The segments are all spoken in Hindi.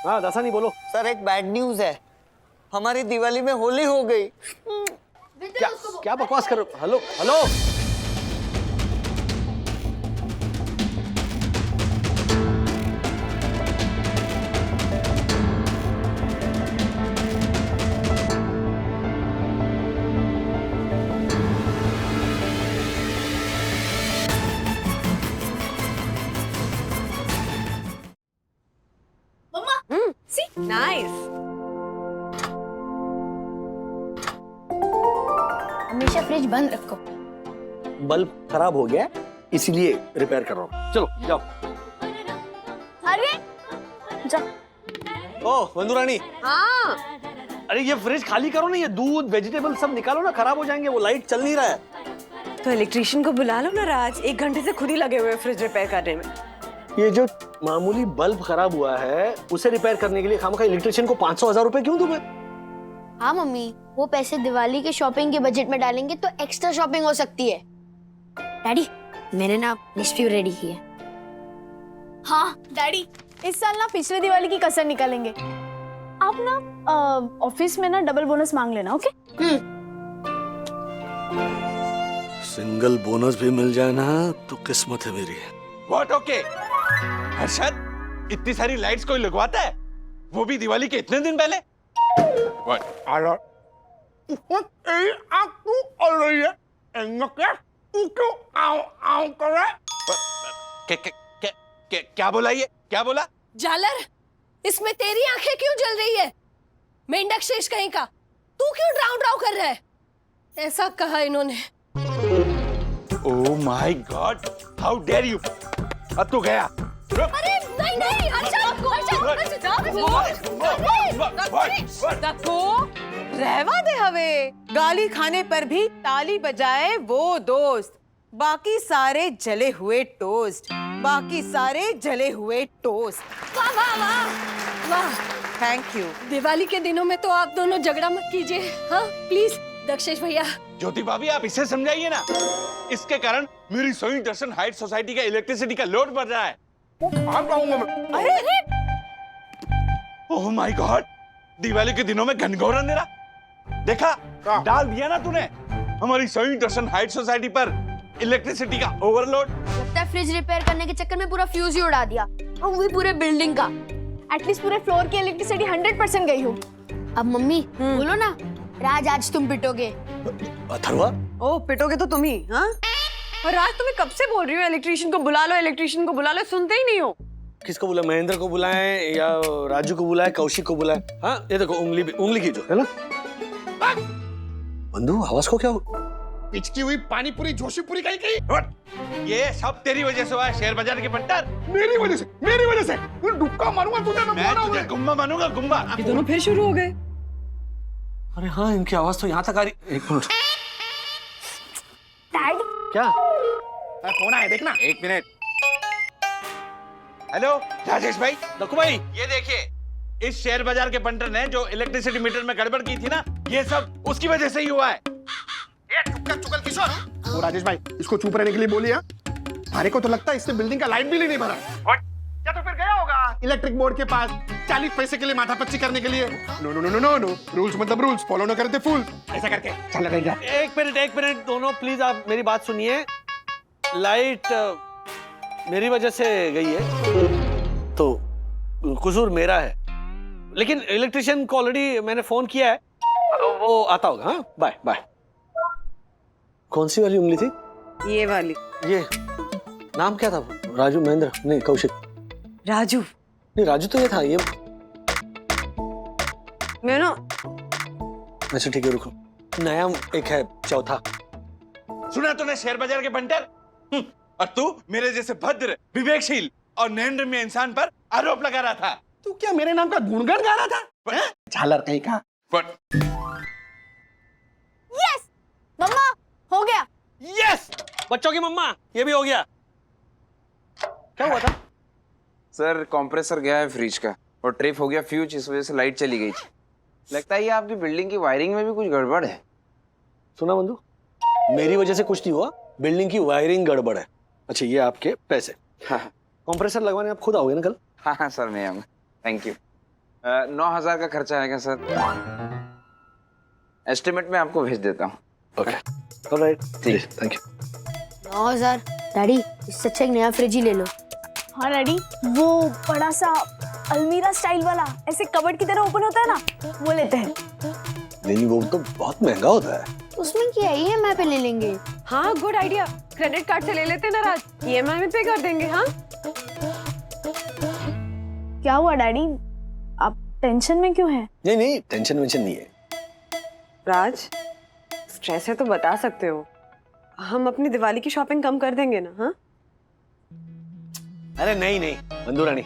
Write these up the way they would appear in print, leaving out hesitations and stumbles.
हाँ दासा नहीं बोलो। सर एक बैड न्यूज है, हमारी दिवाली में होली हो गई। क्या क्या बकवास कर रहे हो? Hello hello See? Nice. हमेशा फ्रिज बंद रखो। बल्ब खराब हो गया है इसीलिए रिपेयर कर रहा हूँ। चलो जाओ। अरे जा। ओह वंदू रानी, हाँ। अरे ये फ्रिज खाली करो ना, ये दूध वेजिटेबल सब निकालो ना, खराब हो जाएंगे। वो लाइट चल नहीं रहा है। तो इलेक्ट्रिशियन को बुला लो ना राज, 1 घंटे से खुद ही लगे हुए फ्रिज रिपेयर करने में। ये जो मामूली बल्ब खराब हुआ है उसे रिपेयर करने के लिए खामखा इलेक्ट्रिशियन को 500,000 रुपए क्यों दूं मैं? हाँ मम्मी, वो पैसे दिवाली के शॉपिंग के बजट में डालेंगे तो एक्स्ट्रा शॉपिंग हो सकती है। डैडी, मैंने ना लिस्ट रेडी की है। हाँ डैडी, इस साल ना पिछले दिवाली की कसर निकालेंगे। आप ना ऑफिस में ना डबल बोनस मांग लेना, ओके? सिंगल बोनस भी मिल जाए ना तो किस्मत है मेरी। What okay? हर्षद, इतनी सारी लाइट्स कोई लगवाता है? वो भी दिवाली के इतने दिन पहले? व्हाट? क्या बोला ये? क्या बोला? जालर, इसमें तेरी आंखें क्यों जल रही है? मेंढक शेष कहीं का, तू क्यों ड्राउ ड्राउ कर रहा है? ऐसा कहा इन्होंने। Oh my god, how dare you! अब तो गया। अरे नहीं नहीं, रहवा दे हवे, गाली खाने पर भी ताली बजाए वो दोस्त, बाकी सारे जले हुए टोस्ट, बाकी सारे जले हुए टोस्ट। वाह वाह वाह वाह, थैंक यू। दिवाली के दिनों में तो आप दोनों झगड़ा मत कीजिए, हाँ प्लीज। दक्षेश भैया, ज्योति भाभी आप इसे समझाइए ना, इसके कारण मेरी सोई दर्शन हाइट सोसाइटी का इलेक्ट्रिसिटी का लोड बढ़ रहा है। अरे अरे, ओह माय गॉड, दिवाली के दिनों में घनघोर अंधेरा देखा? डाल दिया ना तूने हमारी सोई दर्शन हाइट सोसाइटी पर इलेक्ट्रिसिटी का ओवरलोड। लगता है फ्रिज रिपेयर करने के चक्कर में पूरा फ्यूज ही उड़ा दिया, और वो भी पूरे बिल्डिंग का। एटलीस्ट पूरे फ्लोर की इलेक्ट्रिसिटी 100% गई हो। अब मम्मी बोलो ना, राज आज तुम पिटोगे। अथर्वा, ओ पिटोगे तो तुम ही, हाँ? और राज तुम्हें कब से बोल रही हो इलेक्ट्रिशियन को बुला लो, इलेक्ट्रिशियन को बुला लो, सुनते ही नहीं हो। किसको बुलाए? महेंद्र को बुलाएं या राजू को बुलाएं, कौशिक को बुलाएं? हाँ ये देखो, उंगली की जो है ना। बंधु, आवाज को क्या हो? पिचकी हुई पानी पूरी जोशी पूरी कहीं। ये सब तेरी वजह से हुआ है शेयर बाजार के बंटर। मेरी वजह से डुक्का मारूंगा तुझे। मैं तुझे गुम्बा मानूंगा, गुम्बा। ये दोनों फिर शुरू हो गए। अरे हाँ, इनकी आवाज तो यहाँ तक आ रही। एक मिनट। डैड, क्या कौन है देखना। एक मिनट। हेलो राजेश भाई, दक्कू भाई, ये देखिए, इस शेयर बाजार के बंटर ने जो इलेक्ट्रिसिटी मीटर में गड़बड़ की थी ना, ये सब उसकी वजह से ही हुआ है। चुगल किशोर, वो राजेश भाई इसको चुप रहने के लिए बोलिए। हमारे को तो लगता है इसने बिल्डिंग का लाइट बिल ही नहीं भरा। या तो फिर गया होगा इलेक्ट्रिक बोर्ड के पास 40 पैसे के लिए माथापच्ची करने के लिए। No no no no no, rules मतलब रूल्स, फॉलो न करते फूल। ऐसा करके चल रहेगा। एक मिनट दोनों प्लीज, आप मेरी बात सुनिए। लाइट मेरी वजह से गई है तो कसूर मेरा है, लेकिन इलेक्ट्रिशियन को ऑलरेडी मैंने फोन किया है, वो आता होगा। हाँ बाय बाय। कौन सी वाली उंगली थी? ये वाली। ये नाम क्या था? राजू, महेंद्र, नहीं कौशिक। राजू। नहीं राजू तो ये था। ये मैं ना, अच्छा ठीक है, रुको। नया एक है, चौथा। सुना तूने शेयर बाजार के बंटर? और तू मेरे जैसे भद्र, विवेकशील और नरेंद्र इंसान पर आरोप लगा रहा था। तू क्या मेरे नाम का गुणगान गा रहा था? झालर कहीं का। यस मम्मा, हो गया। यस, बच्चों की मम्मा, ये भी हो गया। क्या हुआ था? सर कंप्रेसर गया है फ्रिज का और ट्रिप हो गया फ्यूज, इस वजह से लाइट चली गई थी। लगता है ये आपकी बिल्डिंग की वायरिंग में भी कुछ गड़बड़ है। सुना बंधु, मेरी वजह से कुछ नहीं हुआ, बिल्डिंग की वायरिंग गड़बड़ है। अच्छा ये आपके पैसे। हाँ कंप्रेसर लगवाने आप खुद आओगे ना कल? हाँ सर, मैं आऊँगा। Thank you. 9,000 का खर्चा आएगा सर। एस्टिमेट में आपको भेज देता हूँ। ओके, ऑलराइट, ठीक। Thank you. 9,000। डैडी, इससे अच्छा एक नया फ्रिज ही ले लो। हाँ डैडी, वो बड़ा सा अलमीरा स्टाइल वाला ऐसे कबर्ड की तरह ओपन होता है ना, वो लेते हैं। नहीं, वो तो बहुत महंगा होता है। उसमें क्या है, EMI पे ले लेंगे। हाँ, गुड आइडिया। क्रेडिट कार्ड से ले लेते हैं ना राज, EMI में पे कर देंगे। हाँ, क्या हुआ डैडी, आप टेंशन में क्यों हैं? नहीं नहीं, टेंशन वेंशन नहीं है। राज, स्ट्रेस है तो बता सकते हो, हम अपनी दिवाली की शॉपिंग कम कर देंगे ना। हाँ, अरे नहीं नहीं मंदुरानी,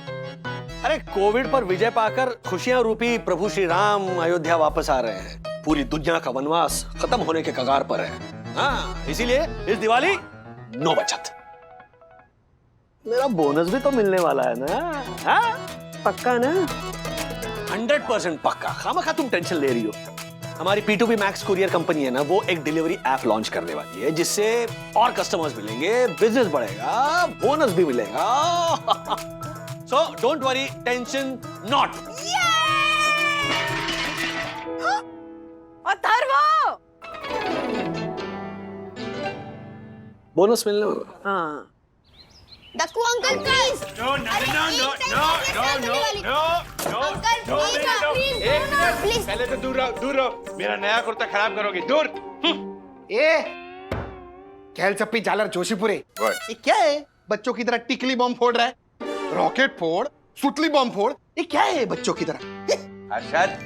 अरे कोविड पर विजय पाकर खुशियां रूपी प्रभु श्री राम अयोध्या वापस आ रहे हैं। पूरी दुनिया का वनवास खत्म होने के कगार पर है। हाँ, इसीलिए इस दिवाली नो बचत। मेरा बोनस भी तो मिलने वाला है ना। हाँ? पक्का ना? 100% पक्का। खामखा तुम टेंशन ले रही हो। हमारी P2P मैक्स कुरियर कंपनी है ना, वो एक डिलीवरी ऐप लॉन्च करने वाली है, जिससे और कस्टमर्स मिलेंगे, बिजनेस बढ़ेगा, बोनस भी मिलेगा। So don't worry, tension not. Atharva! Bonus मिलने वाला। हाँ, दक्कू अंकल प्लीज। प्लीज पहले तो दूर रहो, दूर रहो। मेरा नया कुर्ता खराब करोगे, दूर। ए कैल चप्पी झालर जोशीपुरे, ये क्या है? बच्चों की तरह टिकली बम फोड़ रहा है, रॉकेट फोड़, सुतली बम फोड़, ये क्या है बच्चों की तरह? अरशद,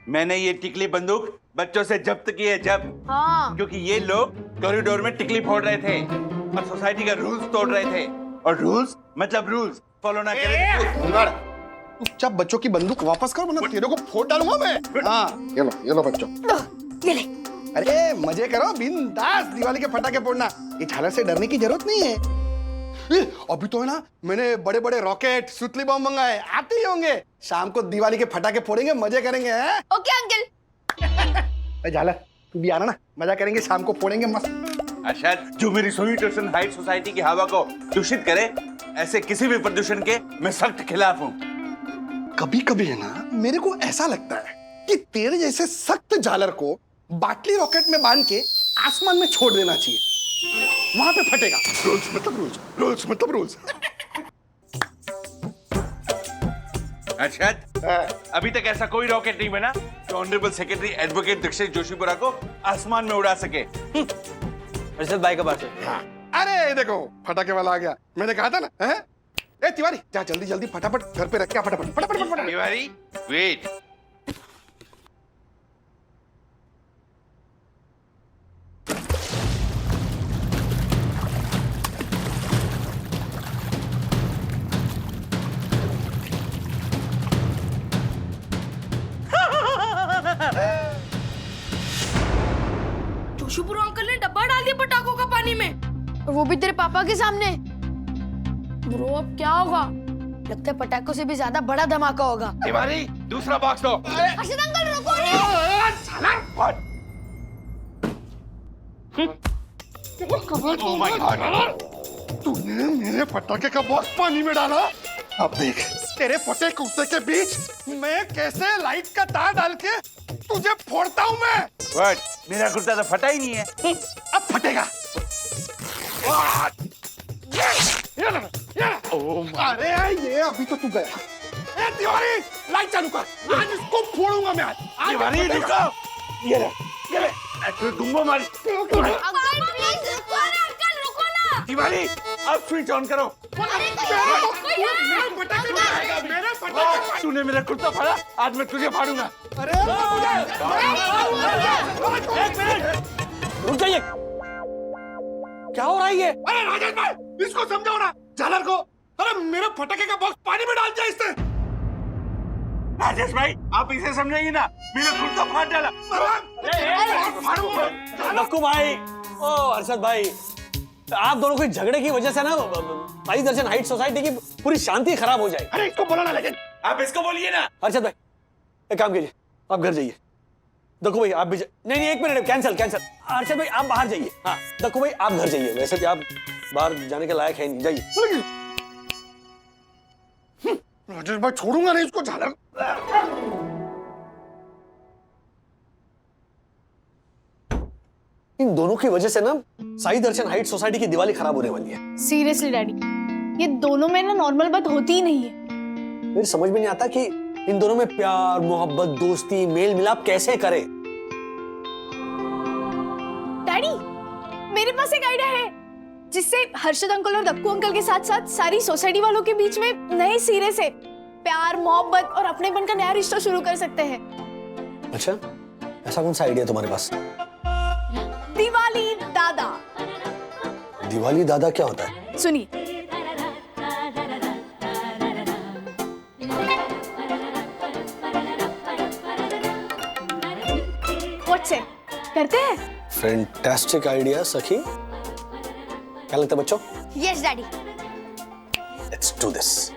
मैंने ये टिकली बंदूक बच्चों से जब्त की है, जब हाँ, क्योंकि ये लोग कॉरिडोर में टिकली फोड़ रहे थे और सोसाइटी का रूल्स तोड़ रहे थे, और रूल्स मतलब रूल्स फॉलो ना करें। चुपचाप बच्चों की बंदूक वापस कर, वरना तेरे को फोड़ डालूंगा मैं। हाँ, ये लो बच्चों। ये ले। अरे मजे करो, बिंदास दिवाली के पटाखे फोड़ना, ये झालर से डरने की जरूरत नहीं है। अभी तो है ना, मैंने बड़े बड़े रॉकेट, सुतली बम मंगाए, आते ही होंगे। शाम को दिवाली के पटाखे फोड़ेंगे, मजे करेंगे। हैं? Okay uncle. झालर तू भी आना ना, मजा करेंगे, शाम को फोड़ेंगे मस्त। अरशद, जो मेरी स्वीट ओशन हाइट सोसाइटी की हवा को दूषित करे, ऐसे किसी भी प्रदूषण के मैं सख्त खिलाफ हूँ। कभी कभी है ना, मेरे को ऐसा लगता है कि तेरे जैसे सख्त झालर को बाटली रॉकेट में बांध के आसमान में छोड़ देना चाहिए, वहां पे फटेगा। रूल्स मतलब रूल्स, रूल्स मतलब रूल्स। अरशद, अभी तक ऐसा कोई रॉकेट नहीं बना जो honourable secretary advocate Dixit Joshipura को आसमान में उड़ा सके। अर्शद भाई का बात है। अरे देखो, फटाके वाला आ गया, मैंने कहा था ना। हैं? ए तिवारी, जा जल्दी जल्दी फटाफट घर पे रख के आ, फटाफट फटाफट फटाफट। तिवारी, वेट। जोशीपुरा अंकल ने डब्बा डाल दिया पटाखों का पानी में, और वो भी तेरे पापा के सामने। ब्रो, अब क्या होगा? लगता है पटाखों से भी ज्यादा बड़ा धमाका होगा। तिवारी, दूसरा बॉक्स दो। अर्शद अंकल रुको Oh my God! तूने मेरे पटाखे का बॉक्स पानी में डाला। अब देख, तेरे फटे कुत्ते के बीच मैं कैसे लाइट का तार डाल के तुझे फोड़ता हूँ मैं। What? मेरा कुर्ता तो फटा ही नहीं है। अब फटेगा। अरे ये अभी तो तू गया। ए तिवारी, लाइट चालू कर, आज इसको फोड़ूंगा मैं। आज तिवारी रुको। ये ले, तू डुम्बो मारी। अंकल प्लीज रुको ना, अंकल रुको ना। तिवारी, अब स्विच ऑन करो। तूने मेरा कुर्ता फाड़ा, आज मैं तुझे फाड़ूंगा। रुक जाइए, क्या हो रहा है ये? अरे राजेश भाई, इसको समझाओ ना, झालर को। अरे मेरे फटाके का बॉक्स पानी में डाल दिया इसने। राजेश भाई, आप इसे समझाइए ना, मेरा कुर्ता फाड़ डाला। नक्कू भाई, ओ अर्शद भाई, आप दोनों के झगड़े की वजह से ना भाई दर्शन हाइट सोसाइटी की पूरी शांति खराब हो जाएगी। अरे इसको बोला ना, लेकिन आप इसको बोलिए ना। अर्शद भाई, एक काम कीजिए, आप घर जाइए। दक्कू भाई आप भी नहीं, एक मिनट, कैंसिल। अर्शद भाई आप बाहर जाइए। हाँ, दक्कू भाई आप घर जाइए, वैसे भी आप बाहर जाने के लायक है नहीं, जाइए। राजेश भाई छोड़ूंगा नहीं इसको, झालर। इन दोनों की वजह से ना साई दर्शन हाइट सोसाइटी की दिवाली खराब होने वाली है। सीरियसली डैडी, ये दोनों में ना नॉर्मल बात होती ही नहीं है। मेरी समझ में नहीं आता कि इन दोनों में प्यार, मोहब्बत, दोस्ती, मेल मिलाप कैसे करे। डैडी, मेरे पास एक आइडिया है जिससे हर्षद अंकल और दक्कू अंकल के साथ साथ सारी सोसाइटी वालों के बीच में नए सिरे से प्यार, मोहब्बत और अपनेपन का नया रिश्ता शुरू कर सकते हैं। अच्छा, ऐसा कौन सा आइडिया तुम्हारे पास? दिवाली दादा। दिवाली दादा क्या होता है? सुनिए, व्हाट्सएप करते हैं। फैंटास्टिक आइडिया सखी। क्या लगता है बच्चों? Yes daddy. Let's do this.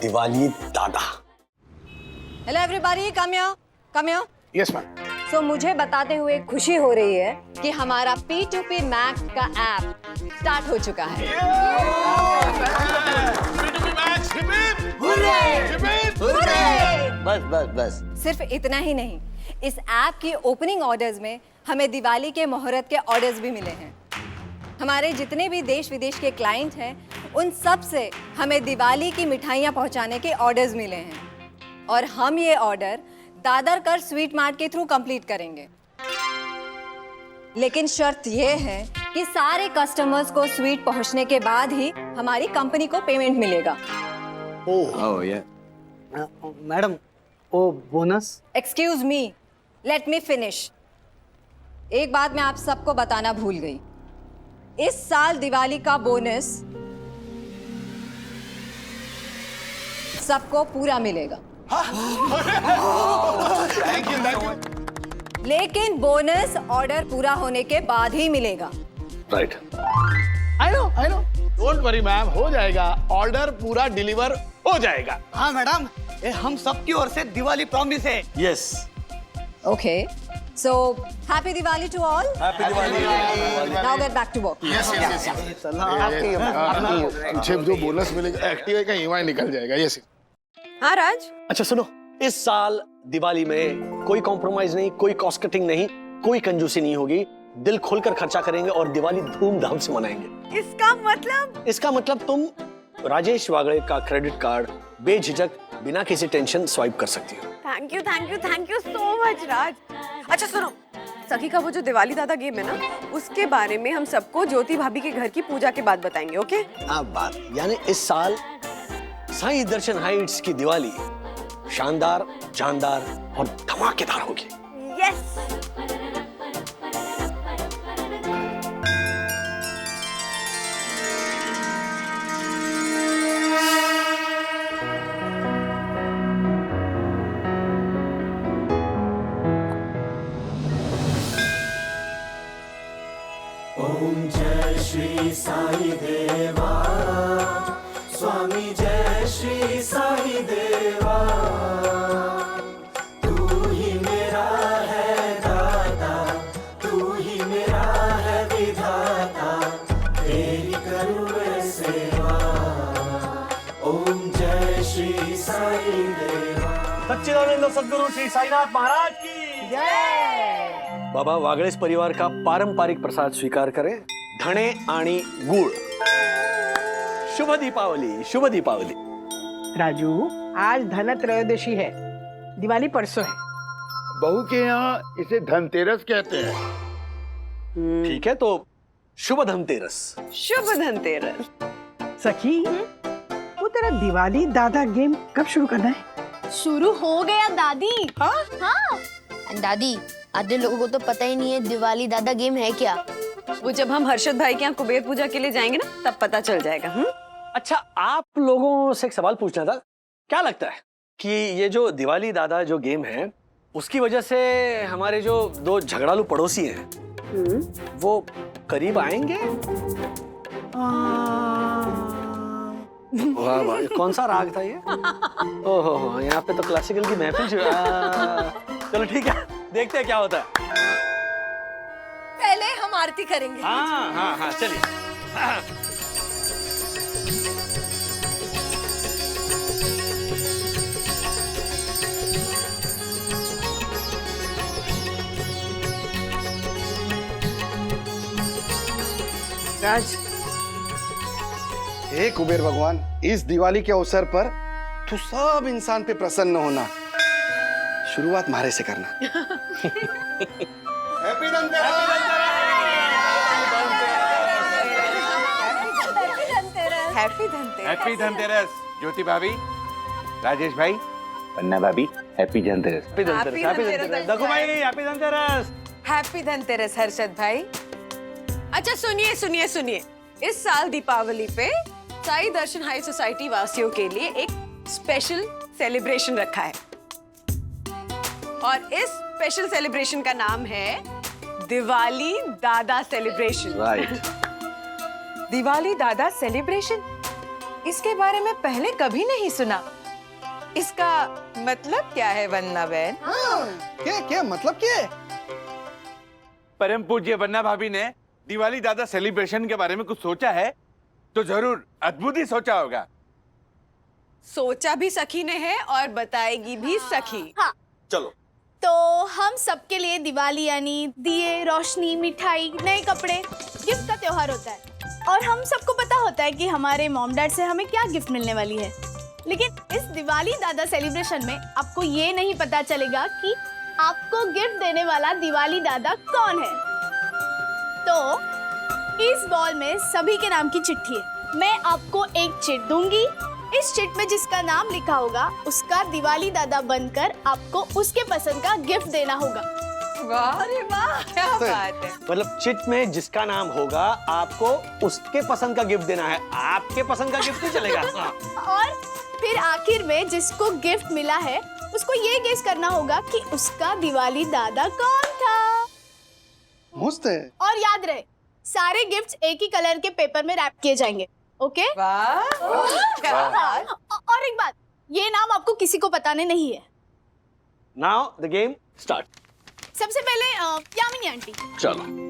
Diwali दादा। Hello everybody, come here. Yes ma'am. So मुझे बताते हुए खुशी हो रही है कि हमारा P2P मैक्स का ऐप स्टार्ट हो चुका है। बस बस बस। सिर्फ इतना ही नहीं, इस ऐप की ओपनिंग ऑर्डर्स में हमें दिवाली के मुहूर्त के ऑर्डर्स भी मिले हैं। हमारे जितने भी देश विदेश के क्लाइंट हैं, उन सब से हमें दिवाली की मिठाइयाँ पहुँचाने के ऑर्डर्स मिले हैं और हम ये ऑर्डर दादर कर स्वीट मार्ट के थ्रू कंप्लीट करेंगे। लेकिन शर्त ये है कि सारे कस्टमर्स को स्वीट पहुंचने के बाद ही हमारी कंपनी को पेमेंट मिलेगा। ओह या मैडम, वो bonus? Excuse me, let me finish. एक बात मैं आप सबको बताना भूल गई। इस साल दिवाली का बोनस सबको पूरा मिलेगा। Thank you. लेकिन बोनस ऑर्डर पूरा होने के बाद ही मिलेगा। Right. I know don't worry ma'am, हो जाएगा। ऑर्डर पूरा डिलीवर हो जाएगा। हाँ मैडम, ये हम सबकी ओर से दिवाली प्रॉमिस है। Yes. Okay, so happy Diwali to all. Happy Diwali. Now get back to work. मुझे जो बोनस मिलेगा एक्टिव का ईएमआई निकल जाएगा। यस। हाँ राज, अच्छा सुनो, इस साल दिवाली में कोई कॉम्प्रोमाइज नहीं, कोई कॉस्ट कटिंग नहीं, कोई कंजूसी नहीं होगी। दिल खोलकर खर्चा करेंगे और दिवाली धूमधाम से मनाएंगे। इसका मतलब? इसका मतलब तुम राजेश वागड़े का क्रेडिट कार्ड बेझिझक बिना किसी टेंशन स्वाइप कर सकती हो। थैंक यू सो मच राज। अच्छा सुनो, सखी का वो जो दिवाली दादा गेम है ना, उसके बारे में हम सबको ज्योति भाभी के घर की पूजा के बाद बताएंगे। ओके? अब बात, यानी इस साल साई दर्शन हाइट्स की दिवाली शानदार, जानदार और धमाकेदार होगी। यस। ओम जय श्री साई देवा, स्वामी जय श्री साई देवा, तू ही मेरा है दाता, तू ही मेरा है विधाता, तेरी करूँ मैं सेवा। ओम जय श्री साई देवा। सच्चिदानंद सद्गुरु श्री साईनाथ महाराज की जय। बाबा वागड़ेस परिवार का पारंपरिक प्रसाद स्वीकार करें, धणे आणि गुड़। शुभ दीपावली, शुभ दीपावली। राजू, आज धनत्रयोदशी है, दिवाली परसों है। बहू के यहाँ इसे धनतेरस कहते हैं। ठीक है, तो शुभ धनतेरस। शुभ धनतेरस। सखी, वो तेरा दिवाली दादा गेम कब शुरू करना है? शुरू हो गया दादी। हाँ। दादी, आधे लोगों को तो पता ही नहीं है दिवाली दादा गेम है क्या। वो जब हम हर्षद भाई के यहाँ कुबेर पूजा के लिए जाएंगे ना, तब पता चल जाएगा। अच्छा, आप लोगों से एक सवाल पूछना था। क्या लगता है कि ये जो दिवाली दादा जो गेम है, उसकी वजह से हमारे जो दो झगड़ालू पड़ोसी हैं, वो करीब आएंगे? वाह वाह, कौन सा राग था ये? ओहो, यहाँ पे तो क्लासिकल की महफिल चलो ठीक है, देखते हैं क्या होता है। पहले हम आरती करेंगे। हाँ हाँ हाँ, चलिए। राज, हे कुबेर भगवान, इस दिवाली के अवसर पर तू सब इंसान पे प्रसन्न होना। शुरुआत मारे से करना। हैप्पी हैप्पी धनतेरस ज्योति भाभी, राजेश भाई, पन्ना भाभी, happy Dhanteras. Happy Dhanteras, happy Dhanteras. Dagu भाई, हैप्पी धनतेरस। हैप्पी धनतेरस हर्षद भाई। अच्छा सुनिए सुनिए सुनिए, इस साल दीपावली पे साई दर्शन हाई सोसाइटी वासियों के लिए एक स्पेशल सेलिब्रेशन रखा है और इस स्पेशल सेलिब्रेशन का नाम है दिवाली दादा सेलिब्रेशन। राइट। दिवाली दादा सेलिब्रेशन, इसके बारे में पहले कभी नहीं सुना। इसका मतलब क्या है वंदना बहन? क्या मतलब क्या है? परम पूज्य बन्ना भाभी ने दिवाली दादा सेलिब्रेशन के बारे में कुछ सोचा है तो जरूर अद्भुत ही सोचा होगा। सोचा भी सखी ने है और बताएगी भी सखी। हाँ। चलो। तो हम सबके लिए दिवाली यानी दिए, रोशनी, मिठाई, नए कपड़े, गिफ्ट का त्योहार होता है और हम सबको पता होता है कि हमारे मॉम डैड से हमें क्या गिफ्ट मिलने वाली है। लेकिन इस दिवाली दादा सेलिब्रेशन में आपको ये नहीं पता चलेगा कि आपको गिफ्ट देने वाला दिवाली दादा कौन है। तो इस बॉल में सभी के नाम की चिट्ठी है। मैं आपको एक चिट दूंगी। इस चिट में जिसका नाम लिखा होगा उसका दिवाली दादा बनकर आपको उसके पसंद का गिफ्ट देना होगा। वाह रे वाह, क्या बात है। मतलब चिट में जिसका नाम होगा आपको उसके पसंद का गिफ्ट देना है, आपके पसंद का गिफ्ट नहीं चलेगा। हाँ। और फिर आखिर में जिसको गिफ्ट मिला है उसको ये गेस करना होगा कि उसका दिवाली दादा कौन था। मस्त है। और याद रहे, सारे गिफ्ट्स एक ही कलर के पेपर में रैप किए जाएंगे। ओके? वाह, क्या बात। और एक बात, ये नाम आपको किसी को बताने नहीं है। Now the game start. सबसे पहले यामिनी आंटी। चलो।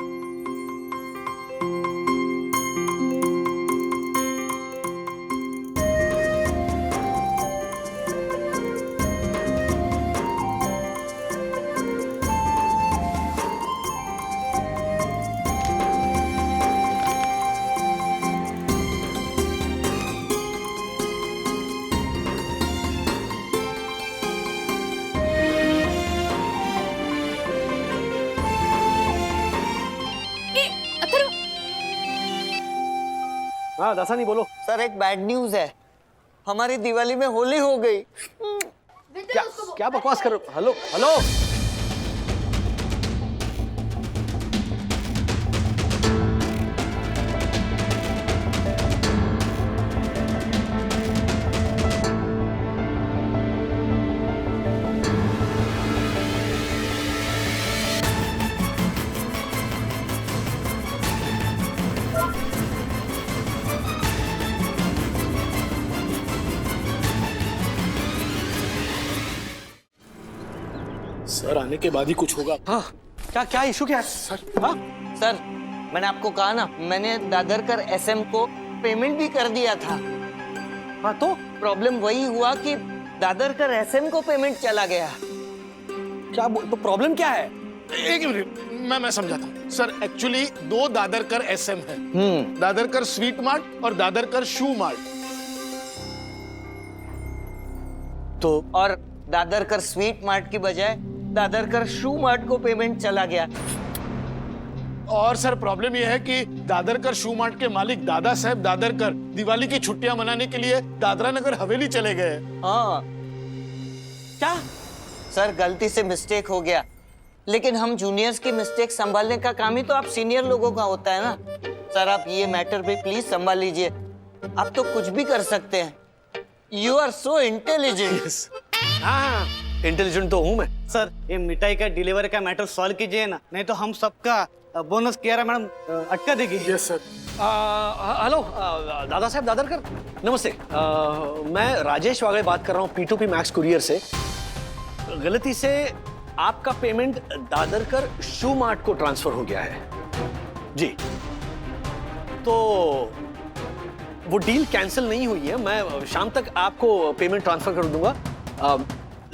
हाँ दासानी बोलो। सर एक बैड न्यूज है, हमारी दिवाली में होली हो गई। क्या क्या बकवास कर रहे हो? हेलो हेलो, सर आने के बाद ही कुछ होगा। हाँ क्या क्या इशू क्या है सर? हाँ सर मैंने आपको कहा ना, मैंने दादरकर एसएम को पेमेंट भी कर दिया था। हाँ तो प्रॉब्लम वही हुआ कि दादरकर एसएम को पेमेंट चला गया। क्या तो प्रॉब्लम क्या है? एक मिनट, मैं समझाता हूँ। सर एक्चुअली 2 दादरकर एसएम है, दादरकर स्वीट मार्ट और दादरकर शू मार्ट। तो और दादरकर स्वीट मार्ट की बजाय दादरकर शू मार्ट को पेमेंट चला गया। और सर प्रॉब्लम यह है कि दादरकर शू मार्ट के मालिक दादा साहब दादरकर दिवाली की छुट्टियां मनाने के लिए दादरा नगर हवेली चले गए। हाँ क्या? सर गलती से मिस्टेक हो गया, लेकिन हम जूनियर्स की मिस्टेक संभालने का काम ही तो आप सीनियर लोगों का होता है ना। सर आप ये मैटर पे प्लीज संभाल लीजिए, आप तो कुछ भी कर सकते हैं। You are so intelligent. हाँ इंटेलिजेंट तो हूँ मैं। सर ये मिठाई का डिलीवरी का मैटर सॉल्व कीजिए ना, नहीं तो हम सबका बोनस किया मैडम अटका देगी। Yes sir. Hello Dada Saheb Dadarkar, नमस्ते। मैं राजेश वागले बात कर रहा हूँ P2P मैक्स कुरियर से। गलती से आपका पेमेंट दादरकर शू मार्ट को ट्रांसफर हो गया है जी। तो वो डील कैंसिल नहीं हुई है, मैं शाम तक आपको पेमेंट ट्रांसफर कर दूंगा।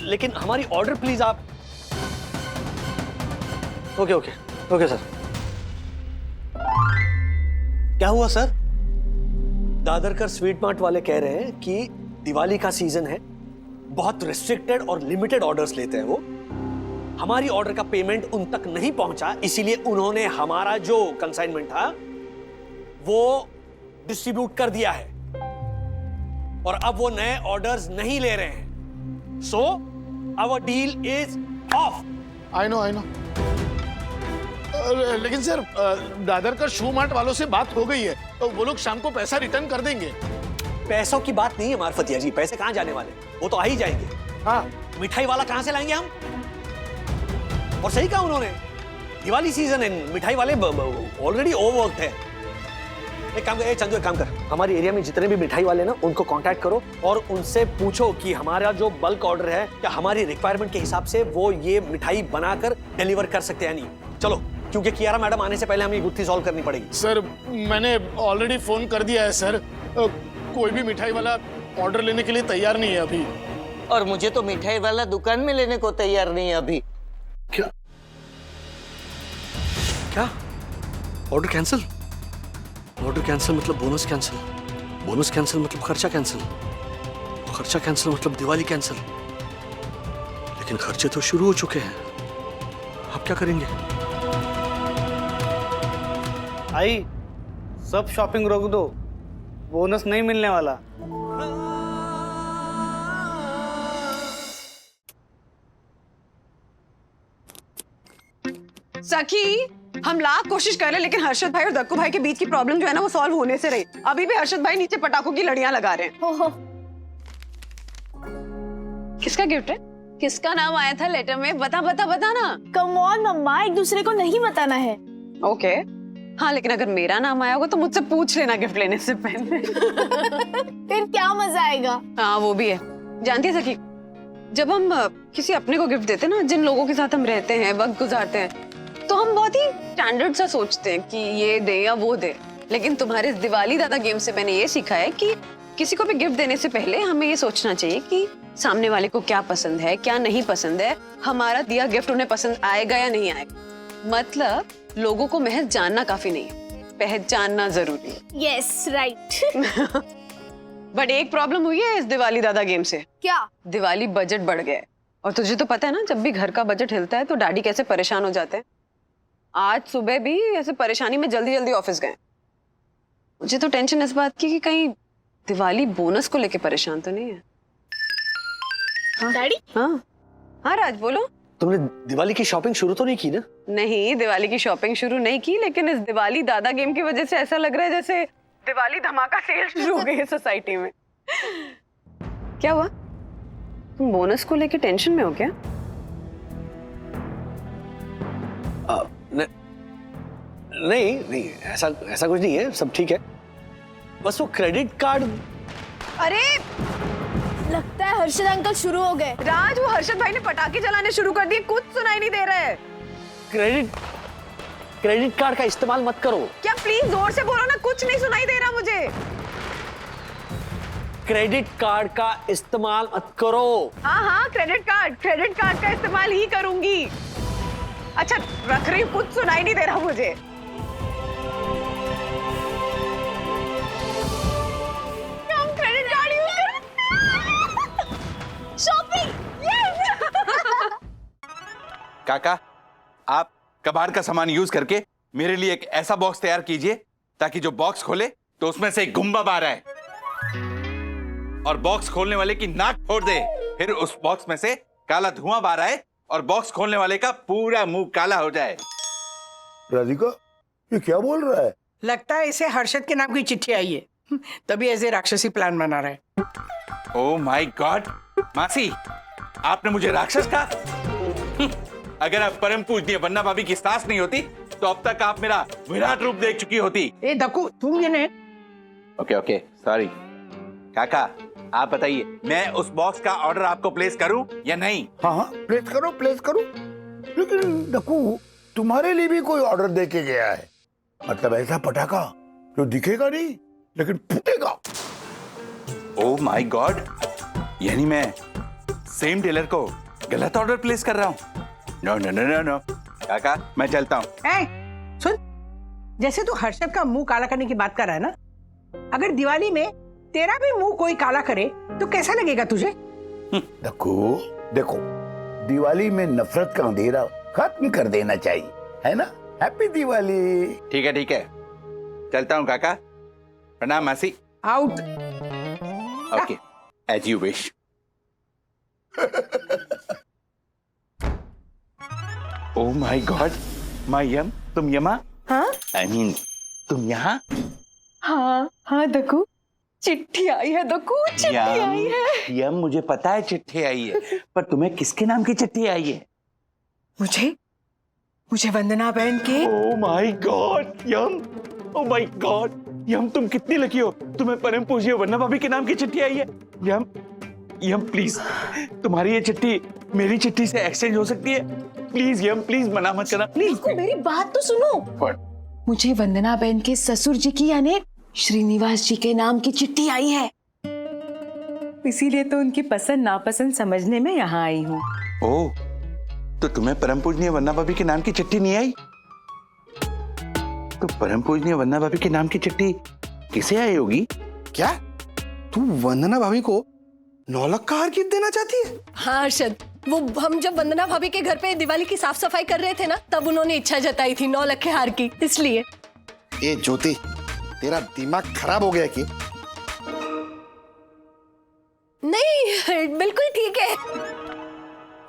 लेकिन हमारी ऑर्डर प्लीज आप। Okay okay okay sir. क्या हुआ सर? दादरकर स्वीट मार्ट वाले कह रहे हैं कि दिवाली का सीजन है, बहुत रिस्ट्रिक्टेड और लिमिटेड ऑर्डर्स लेते हैं वो। हमारी ऑर्डर का पेमेंट उन तक नहीं पहुंचा, इसीलिए उन्होंने हमारा जो कंसाइनमेंट था वो डिस्ट्रीब्यूट कर दिया है और अब वो नए ऑर्डर्स नहीं ले रहे हैं। So our deal is off. I know लेकिन सर दादरकर शू मार्ट वालों से बात हो गई है, तो वो लोग शाम को पैसा रिटर्न कर देंगे। पैसों की बात नहीं है मार्फतिया जी, पैसे कहां जाने वाले, वो तो आ ही जाएंगे। हाँ, मिठाई वाला कहां से लाएंगे हम? और सही कहा उन्होंने, दिवाली सीजन है, मिठाई वाले ऑलरेडी ओवरवर्क्ड है। एक काम कर, चंदू एक काम कर, हमारी एरिया में जितने भी मिठाई वाले ना उनको कांटेक्ट करो और उनसे पूछो कि हमारा जो बल्क ऑर्डर है क्या हमारी रिक्वायरमेंट के हिसाब से वो ये मिठाई बनाकर डिलीवर कर सकते हैं। नहीं चलो, क्योंकि कियारा मैडम आने से पहले हमें ये गुत्थी सॉल्व करनी पड़ेगी। सर मैंने ऑलरेडी फोन कर दिया है सर, कोई भी मिठाई वाला ऑर्डर लेने के लिए तैयार नहीं है अभी। और मुझे तो मिठाई वाला दुकान में लेने को तैयार नहीं है अभी। क्या क्या ऑर्डर कैंसिल? ऑर्डर कैंसिल मतलब बोनस कैंसिल, बोनस कैंसिल मतलब खर्चा कैंसिल, खर्चा कैंसिल मतलब दिवाली कैंसिल। लेकिन खर्चे तो शुरू हो चुके हैं, आप क्या करेंगे? आई, सब शॉपिंग रोक दो, बोनस नहीं मिलने वाला। सखी, हम लाख कोशिश कर रहे हैं लेकिन हर्षद भाई और दक्कू भाई के बीच की प्रॉब्लम जो है ना वो सॉल्व होने से रही। अभी भी हर्षद भाई नीचे पटाखों की लड़ियां लगा रहे हैं। ओहो, किसका गिफ्ट है? किसका नाम आया था लेटर में? बता ना। कम ऑन मम्मा, एक दूसरे को नहीं बताना है। ओके, हाँ, लेकिन अगर मेरा नाम आया होगा तो मुझसे पूछ लेना गिफ्ट लेने से पहले। फिर क्या मजा आएगा। हाँ, वो भी है। जानती है सखी, जब हम किसी अपने को गिफ्ट देते हैं ना, जिन लोगों के साथ हम रहते हैं, वक्त गुजारते हैं, तो हम बहुत ही स्टैंडर्ड सा सोचते हैं कि ये दे या वो दे। लेकिन तुम्हारे दिवाली दादा गेम से मैंने ये सीखा है कि किसी को भी गिफ्ट देने से पहले हमें ये सोचना चाहिए कि सामने वाले को क्या पसंद है, क्या नहीं पसंद है, हमारा दिया गिफ्ट उन्हें पसंद आएगा या नहीं आएगा। मतलब लोगों को महज जानना काफी नहीं है, पहचानना जरूरी है। Yes, right. बट एक प्रॉब्लम हुई है इस दिवाली दादा गेम से। क्या? दिवाली बजट बढ़ गया है। और तुझे तो पता है ना, जब भी घर का बजट हिलता है तो डैडी कैसे परेशान हो जाते हैं। आज सुबह भी ऐसे परेशानी में जल्दी ऑफिस गए। मुझे तो टेंशन इस बात की कि कहीं दिवाली बोनस को लेके परेशान तो नहीं है। डैडी? हाँ राज, बोलो। तुमने दिवाली की शॉपिंग शुरू तो नहीं की ना? नहीं, दिवाली की शॉपिंग शुरू नहीं की, लेकिन इस दिवाली दादा गेम की वजह से ऐसा लग रहा है जैसे दिवाली धमाका सेल शुरू हो गई है सोसाइटी में। क्या हुआ? तुम बोनस को लेके टेंशन में हो क्या? नहीं, ऐसा कुछ नहीं है, सब ठीक है। बस वो क्रेडिट कार्ड। अरे लगता है हर्षद अंकल शुरू हो गए। राज, वो हर्षद भाई ने पटाखे चलाने शुरू कर दिए, कुछ सुनाई नहीं दे रहा है। क्रेडिट कार्ड का इस्तेमाल मत करो। क्या प्लीज जोर से बोलो ना, कुछ नहीं सुनाई दे रहा मुझे। क्रेडिट कार्ड का इस्तेमाल मत करो। हाँ, क्रेडिट कार्ड का इस्तेमाल ही करूंगी। अच्छा रख रही, कुछ सुनाई नहीं दे रहा मुझे। हम क्रेडिट कार्ड यूज कर शॉपिंग। काका, आप कबाड़ का सामान यूज करके मेरे लिए एक ऐसा बॉक्स तैयार कीजिए ताकि जो बॉक्स खोले तो उसमें से एक गुम्बा बाहर आए और बॉक्स खोलने वाले की नाक फोड़ दे। फिर उस बॉक्स में से काला धुआं बाहर आए और बॉक्स खोलने वाले का पूरा मुंह काला हो जाए। राधिका, ये क्या बोल रहा है? लगता है इसे हर्षद के नाम की चिट्ठी आई है, तभी ऐसे राक्षसी प्लान बना रहा है। ओह माय गॉड, मासी, आपने मुझे राक्षस कहा? अगर आप परम पूजनीय वन्ना भाभी की सास नहीं होती तो अब तक आप मेरा विराट रूप देख चुकी होती। ए दक्कू, तुम ये नहीं। Okay, sorry. काका, आप बताइए, मैं उस बॉक्स का ऑर्डर आपको प्लेस करूं या नहीं? हाँ, प्लेस करो। लेकिन दक्कू, तुम्हारे लिए भी कोई ऑर्डर दे के गया है। मतलब ऐसा पटाखा जो दिखेगा नहीं लेकिन फूटेगा। ओह माय गॉड, यानी मैं सेम टेलर को गलत ऑर्डर प्लेस कर रहा हूं। नो, काका, मैं चलता हूं। सुन, जैसे तू हर्षद का मुंह काला करने की बात कर रहा है ना, अगर दिवाली में तेरा भी मुंह कोई काला करे तो कैसा लगेगा तुझे? देखो देखो, दिवाली में नफरत का अंधेरा खत्म कर देना चाहिए, है ना? हैप्पी दिवाली। ठीक है, चलता हूँ काका। प्रणाम मासी। Out. Okay, as you wish. Oh my god, my yum, तुम यमा? हाँ? I mean, तुम यहाँ? हाँ दक्कू, चिट्ठी आई है दक्कू, चिट्ठी आई है। यम, मुझे पता है चिट्ठी आई है, पर तुम्हें किसके नाम की चिट्ठी आई है? मुझे वंदना बहन के। Oh my god yum, oh my god yum, तुम कितनी लकी हो, तुम्हें परम पूज्य वंदना भाभी के नाम की चिट्ठी आई है। यम प्लीज, तुम्हारी ये चिट्ठी मेरी चिट्ठी से एक्सचेंज हो सकती है? प्लीज यम, प्लीज मना मत करना प्लीज। मेरी बात तो सुनो। मुझे वंदना बहन के ससुर जी की यानी श्रीनिवास जी के नाम की चिट्ठी आई है, इसीलिए तो उनकी पसंद नापसंद समझने में यहाँ आई हूँ। ओह, तो तुम्हें परम पूजनीय वंदना भाभी के नाम की चिट्ठी नहीं आई? तो परम पूजनीय वंदना भाभी के नाम की चिट्ठी किसे आई होगी? क्या तू वंदना भाभी को 9 लाख का हार गिफ्ट देना चाहती है? हाँ हर्षद, वो हम जब वंदना भाभी के घर पे दिवाली की साफ सफाई कर रहे थे ना, तब उन्होंने इच्छा जताई थी 9 लाख के हार की, इसलिए। ए ज्योति, तेरा दिमाग खराब हो गया कि? नहीं, बिल्कुल ठीक है।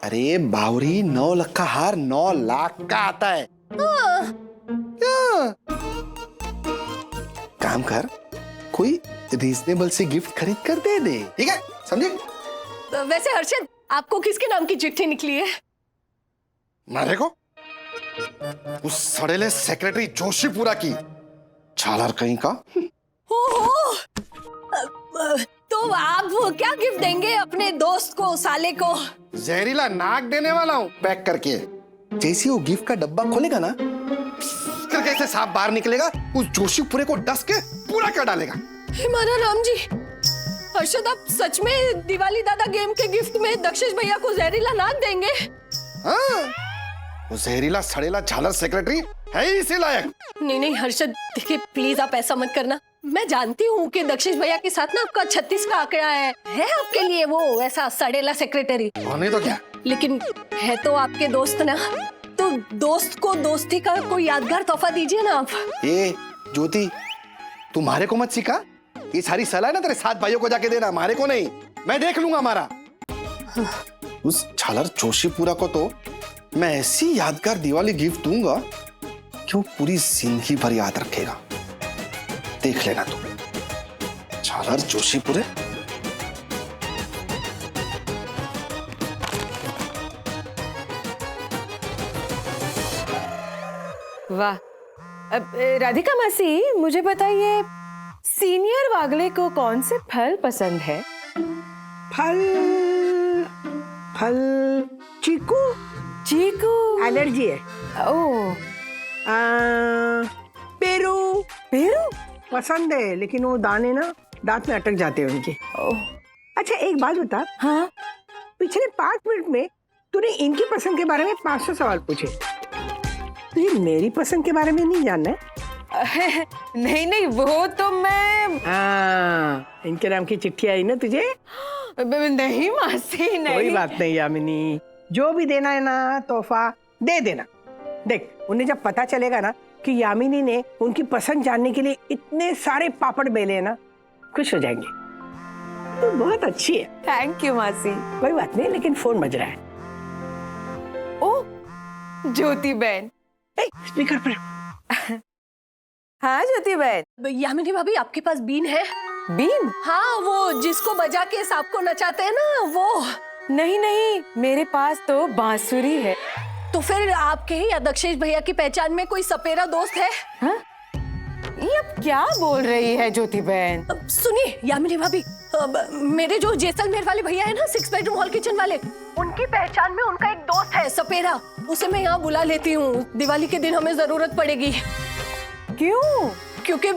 अरे बावरी, 9 लाख का हार 9 लाख का आता है। काम कर, कोई रीजनेबल से गिफ्ट खरीद कर दे दे, ठीक है? समझे? वैसे हर्षद, आपको किसके नाम की चिट्ठी निकली है? मारे को उस सड़ेले सेक्रेटरी जोशीपुरा की, छालर कहीं का। हो, तो आप क्या गिफ्ट देंगे अपने दोस्त को, साले को? जहरीला नाक देने वाला हूँ पैक करके। जैसे वो गिफ्ट का डब्बा खोलेगा ना, करके ऐसे सांप बाहर निकलेगा, उस जोशीपुरे को डस के पूरा कर डालेगा। हमारा राम जी, हर्षद आप सच में दिवाली दादा गेम के गिफ्ट में दक्षेश भैया को जहरीला नाक देंगे? हाँ, वो जहरीला सड़ेला झालर सेक्रेटरी है ही इसी लायक। नहीं हर्षद, देखिए प्लीज आप ऐसा मत करना। मैं जानती हूँ कि दक्षेश भैया के साथ ना आपका 36 का आंकड़ा है आपके लिए वो ऐसा सड़ेला सेक्रेटरी। नहीं तो क्या, लेकिन है तो आपके दोस्त ना, तो दोस्त को दोस्ती का कोई यादगार तोहफा दीजिए ना आप। ए ज्योति, तुम्हारे को मत सिखा, ये सारी सलाह ना तेरे 7 भाइयों को जाके देना, हमारे को नहीं। मैं देख लूंगा हमारा। उस झालर जोशीपुरा को तो मैं ऐसी यादगार दिवाली गिफ्ट दूंगा कि वो पूरी जिंदगी भर याद रखेगा। देख लेना तू, झालर जोशीपुरे। वाह। अब राधिका मासी, मुझे बताइए सीनियर वागले को कौन से फल पसंद है? फल चीकू। एलर्जी है। ओह। पेरू पसंद है, लेकिन वो दाने ना दांत में अटक जाते हैं उनके। अच्छा एक बात बता। हाँ? पिछले 5 मिनट में तूने इनकी पसंद के बारे में 500 सवाल पूछे, तुझे मेरी पसंद के बारे में नहीं जानना है? नहीं, वो तो मैं। इनके नाम की चिट्ठी आई ना तुझे? नहीं मासी, नहीं। कोई बात नहीं यामिनी, जो भी देना है ना तोहफा दे देना। देख, उन्हें जब पता चलेगा ना कि यामिनी ने उनकी पसंद जानने के लिए इतने सारे पापड़ बेले ना, खुश हो जाएंगे। तू बहुत अच्छी है। थैंक यू मासी। कोई बात नहीं, लेकिन फोन बज रहा है। ओ ज्योति बहन, स्पीकर पर। हाँ ज्योति बहन। यामिनी भाभी, आपके पास बीन है? बीन? हाँ, वो जिसको बजा के सांप को नचाते हैं ना, वो। नहीं, मेरे पास तो बांसुरी है। तो फिर आपके या दक्षेश भैया की पहचान में कोई सपेरा दोस्त है? हाँ? ये अब क्या बोल रही है ज्योति बहन? सुनिए यामिनी भाभी, मेरे जो जैसलमेर वाले भैया है ना, 6 बेडरूम हॉल किचन वाले, उनकी पहचान में उनका एक दोस्त है सपेरा। उसे मैं यहाँ बुला लेती हूँ, दिवाली के दिन हमें जरूरत पड़ेगी। क्यों? क्योंकि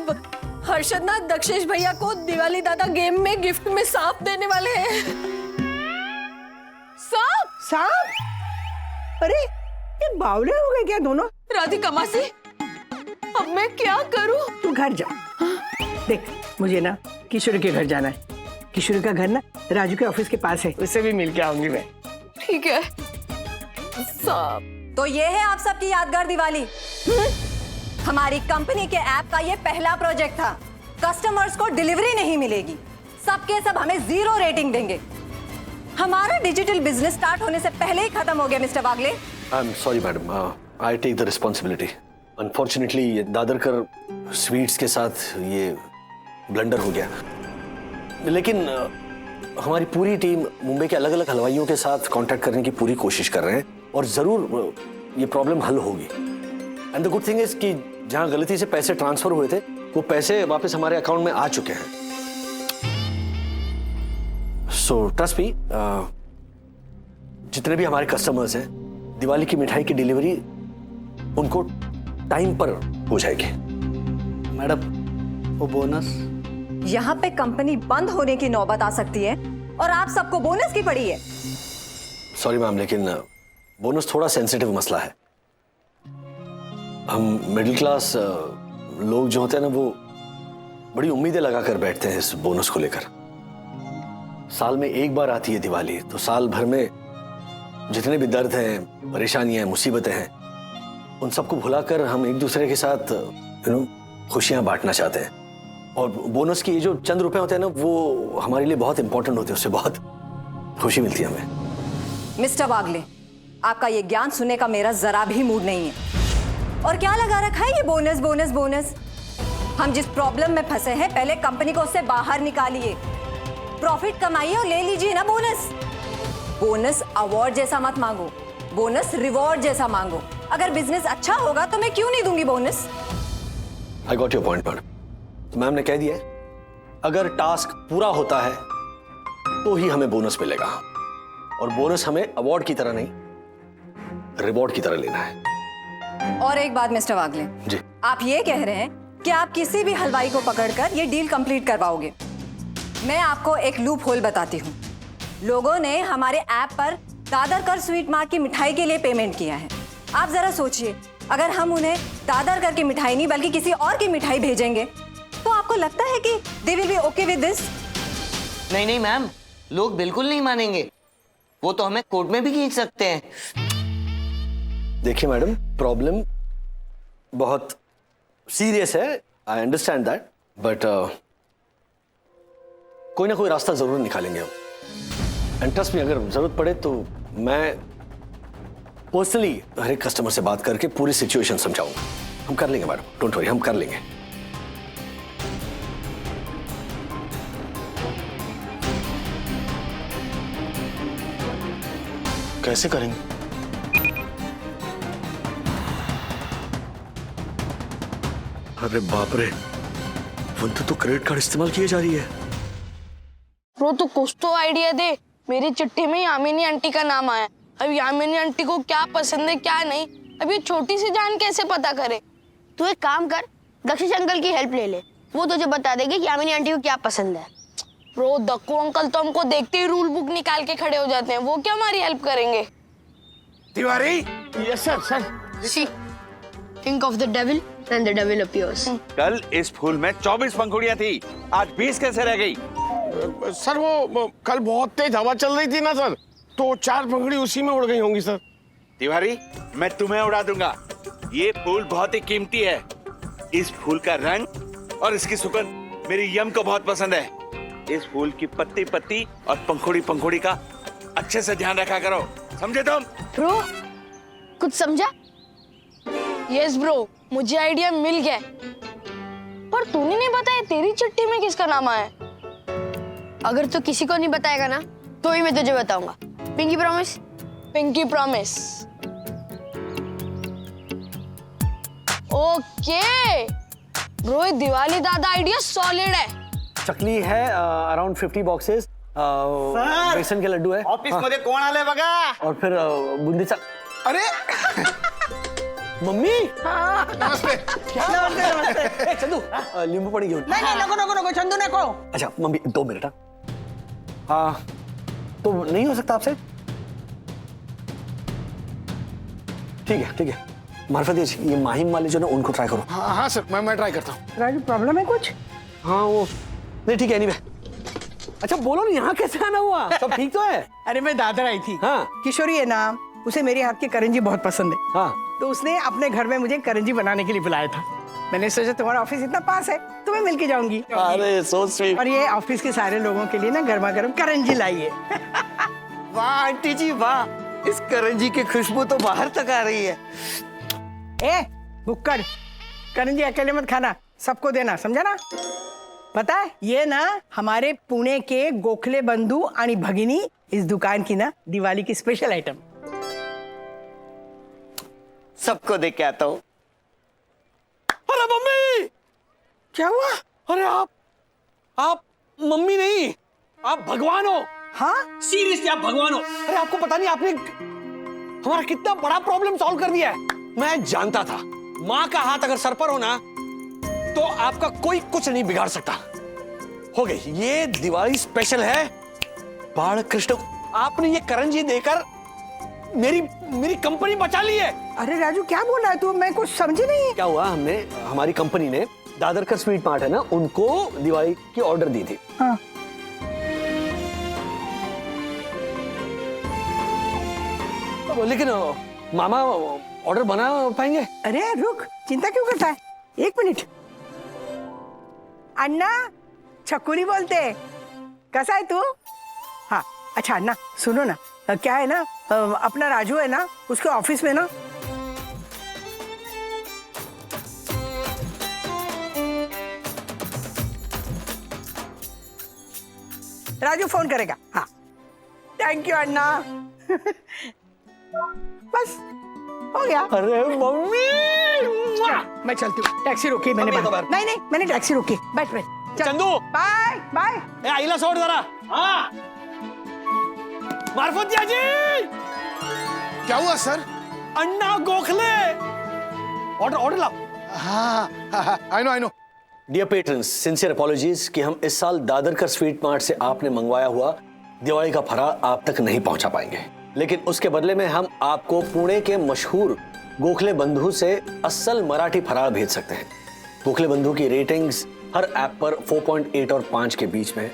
हर्षद ना दक्षेश भैया को दिवाली दादा गेम में गिफ्ट में सांप देने वाले हैं। सांप? अरे ये बावले हो गए क्या दोनों? राधिका मासी, अब मैं क्या करूं? तू घर जा। देख मुझे ना किशोर के घर जाना है। किशोर का घर ना राजू के ऑफिस के पास है, उससे भी मिल के आऊंगी मैं। ठीक है साहब। तो ये है आप सबकी यादगार दिवाली। हमारी कंपनी के ऐप का ये पहला प्रोजेक्ट था। कस्टमर्स को डिलीवरी नहीं मिलेगी, सबके सब हमें 0 रेटिंग देंगे। हमारा डिजिटल बिजनेस स्टार्ट होने से पहले ही खत्म हो गया mister Bagle. I am sorry madam, I take the responsibility. Unfortunately Dadarkar sweets के साथ ये ब्लंडर हो गया, लेकिन हमारी पूरी टीम मुंबई के अलग अलग हलवाइयों के साथ कांटेक्ट करने की पूरी कोशिश कर रहे हैं और जरूर ये प्रॉब्लम हल होगी। And the good thing is कि जहां गलती से पैसे ट्रांसफर हुए थे वो पैसे वापस हमारे अकाउंट में आ चुके हैं। सो ट्रस्ट मी, जितने भी हमारे कस्टमर्स हैं, दिवाली की मिठाई की डिलीवरी उनको टाइम पर हो जाएगी। मैडम वो बोनस, यहाँ पे कंपनी बंद होने की नौबत आ सकती है और आप सबको बोनस की पड़ी है। सॉरी मैम, लेकिन बोनस थोड़ा सेंसिटिव मसला है। हम मिडिल क्लास लोग जो होते हैं ना, वो बड़ी उम्मीदें लगा कर बैठते हैं इस बोनस को लेकर। साल में एक बार आती है दिवाली, तो साल भर में जितने भी दर्द हैं, परेशानियां हैं, मुसीबतें हैं, उन सबको भुलाकर हम एक दूसरे के साथ खुशियां बांटना चाहते हैं। और बोनस की ये जो चंद रुपए होते हैं ना, वो हमारे लिए बहुत इंपॉर्टेंट होते हैं, उससे बहुत खुशी मिलती है हमें। मिस्टर बागले, आपका ये ज्ञान सुनने का मेरा जरा भी मूड नहीं है। और क्या लगा रखा है ये बोनस बोनस बोनस? हम जिस प्रॉब्लम में फंसे हैं, पहले कंपनी को उससे बाहर निकालिए, प्रॉफिट कमाइए और ले लीजिए ना बोनस। बोनस अवार्ड जैसा मत मांगो, बोनस रिवॉर्ड जैसा मांगो। अगर बिजनेस अच्छा होगा तो मैं क्यों नहीं दूंगी bonus? I got your point madam. तो मैम ने कह दिया है, अगर टास्क पूरा होता है तो ही हमें बोनस मिलेगा, और बोनस हमें अवार्ड की तरह नहीं, रिवॉर्ड की तरह लेना है। और एक बात मिस्टर बागले जी, आप ये कह रहे हैं कि आप किसी भी हलवाई को पकड़कर ये डील कंप्लीट करवाओगे। मैं आपको एक लूप होल बताती हूँ। लोगों ने हमारे ऐप पर दादरकर स्वीट मार्ट की मिठाई के लिए पेमेंट किया है। आप जरा सोचिए, अगर हम उन्हें दादरकर की मिठाई नहीं बल्कि किसी और की मिठाई भेजेंगे, तो आपको लगता है कि they will be okay with this? नहीं नहीं मैम, लोग बिल्कुल नहीं मानेंगे। वो तो हमें कोर्ट में भी खींच सकते हैं। देखिए मैडम, प्रॉब्लम बहुत सीरियस है, आई अंडरस्टैंड दैट, बट कोई ना कोई रास्ता जरूर निकालेंगे हम। एंड ट्रस्ट मी, अगर जरूरत पड़े तो मैं पर्सनली हर एक कस्टमर से बात करके पूरी सिचुएशन समझाऊंगा। हम कर लेंगे मैडम, डोंट वरी, हम कर लेंगे। कैसे करेंगे? अरे बाप रे, वंतु तो क्रेडिट कार्ड इस्तेमाल किए जा रही है। ब्रो तू कुछ तो आइडिया दे। मेरी चिट्ठी में यामिनी आंटी का नाम आया। अब यामिनी आंटी को क्या पसंद है क्या नहीं, अब ये छोटी सी जान कैसे पता करे? तू एक काम कर, दक्षिश अंकल की हेल्प ले ले, वो तुझे बता देंगे कि यामिनी आंटी को क्या पसंद है। ब्रो दक्कू अंकल तो हमको देखते ही रूल बुक निकाल के खड़े हो जाते हैं, वो क्या हमारी हेल्प करेंगे? Tiwari. Yes sir. See, think of the devil and the devil appears. कल इस फूल में 24 पंखुड़ियां थी, आज 20 कैसे रह गई? सर वो कल बहुत तेज हवा चल रही थी ना सर, तो 4 पंखुड़ी उसी में उड़ गई होंगी सर। तिवारी, मैं तुम्हें उड़ा दूंगा। ये फूल बहुत ही कीमती है। इस फूल का रंग और इसकी सुगंध मेरी यम को बहुत पसंद है। इस फूल की पत्ती पत्ती और पंखुड़ी पंखुड़ी का अच्छे से ध्यान रखा करो, समझे तुम? ब्रो कुछ समझा? यस ब्रो, मुझे आइडिया मिल गया, पर तूने नहीं बताया तेरी चिट्ठी में किसका नाम आया? अगर तू किसी को नहीं बताएगा ना, तो ही मैं तुझे बताऊंगा। Pinky promise? Pinky promise. Okay bro, ये दिवाली दादा आइडिया सॉलिड है। चकली है अराउंड 50 बॉक्सेस, बेसन के लड्डू है ऑफिस मध्ये कोण आले बघा, और फिर बुंदीचा। अरे मम्मी नमस्ते। नमस्ते। चंदू, नींबू पानी घेऊन। नहीं नको चंदू नको। अच्छा मम्मी 2 मिनट। हाँ तो नहीं हो सकता आपसे? ठीक है मार्फत ये माहिम वाले जो ना उनको ट्राई करो। हाँ हाँ सर, मैं ट्राई करता हूँ। राजू प्रॉब्लम है कुछ? हाँ वो नहीं ठीक है एनीवे। अच्छा बोलो ना यहाँ कैसे आना हुआ, सब ठीक तो है? अरे मैं दादर आई थी। हाँ। किशोरी है ना, उसे मेरे हाथ की करंजी बहुत पसंद है। हाँ। तो उसने अपने घर में मुझे करंजी बनाने के लिए बुलाया था। मैंने सोचा तुम्हारा ऑफिस इतना पास है, तुम्हें मिल के जाऊंगी। अरे सो स्वीट। और ये ऑफिस के सारे लोगों के लिए ना गर्मा गर्म करंजी लाई है। वाह आंटी जी वाह, इस करंजी की खुशबू तो बाहर तक आ रही है। ए बुक्कड़, करंजी अकेले मत खाना, सबको देना, समझा ना? पता है ये ना हमारे पुणे के गोखले बंधु आणि भगिनी इस दुकान की ना दिवाली की स्पेशल आइटम। सबको दे के आता हूँ। अरे मम्मी, क्या हुआ? अरे आप मम्मी नहीं, आप भगवान हो। हाँ सीरियसली आप भगवान हो। अरे आपको पता नहीं आपने हमारा कितना बड़ा प्रॉब्लम सॉल्व कर दिया है। मैं जानता था माँ का हाथ अगर सर पर हो ना तो आपका कोई कुछ नहीं बिगाड़ सकता। हो गई, ये दिवाली स्पेशल है। बाल कृष्ण, आपने ये करंजी देकर मेरी कंपनी बचा ली है। अरे राजू क्या बोल रहा है तू, मैं कुछ समझी नहीं। क्या हुआ, हमारी कंपनी ने दादरकर स्वीट मार्ट है ना, उनको दिवाली की ऑर्डर दी थी। हाँ। लेकिन मामा ऑर्डर बना पाएंगे? अरे रुक, चिंता क्यों करता है, एक मिनट। अन्ना, छकुली बोलते, कैसा है तू? हाँ अच्छा अन्ना सुनो ना, क्या है ना, अपना राजू है ना, उसके ऑफिस में ना राजू फोन करेगा। हाँ थैंक यू अन्ना। बस हो गया। अरे मम्मी, मैं चलती हूँ, टैक्सी रोकी मैंने। नहीं नहीं मैंने टैक्सी रोकी, बैठ बैठ। Chandu bye bye. आइला छोड़ जरा। हाँ मार्फत जी, क्या हुआ सर? अन्ना गोखले ऑर्डर लाओ। हाँ I know. Dear patrons, sincere apologies कि हम इस साल दादरकर स्वीट मार्ट से आपने मंगवाया हुआ दिवाली का फरार आप तक नहीं पहुंचा पाएंगे, लेकिन उसके बदले में हम आपको पुणे के मशहूर गोखले बंधु से असल मराठी फरार भेज सकते हैं। गोखले बंधु की रेटिंग्स हर ऐप पर 4.8 और 5 के बीच में है,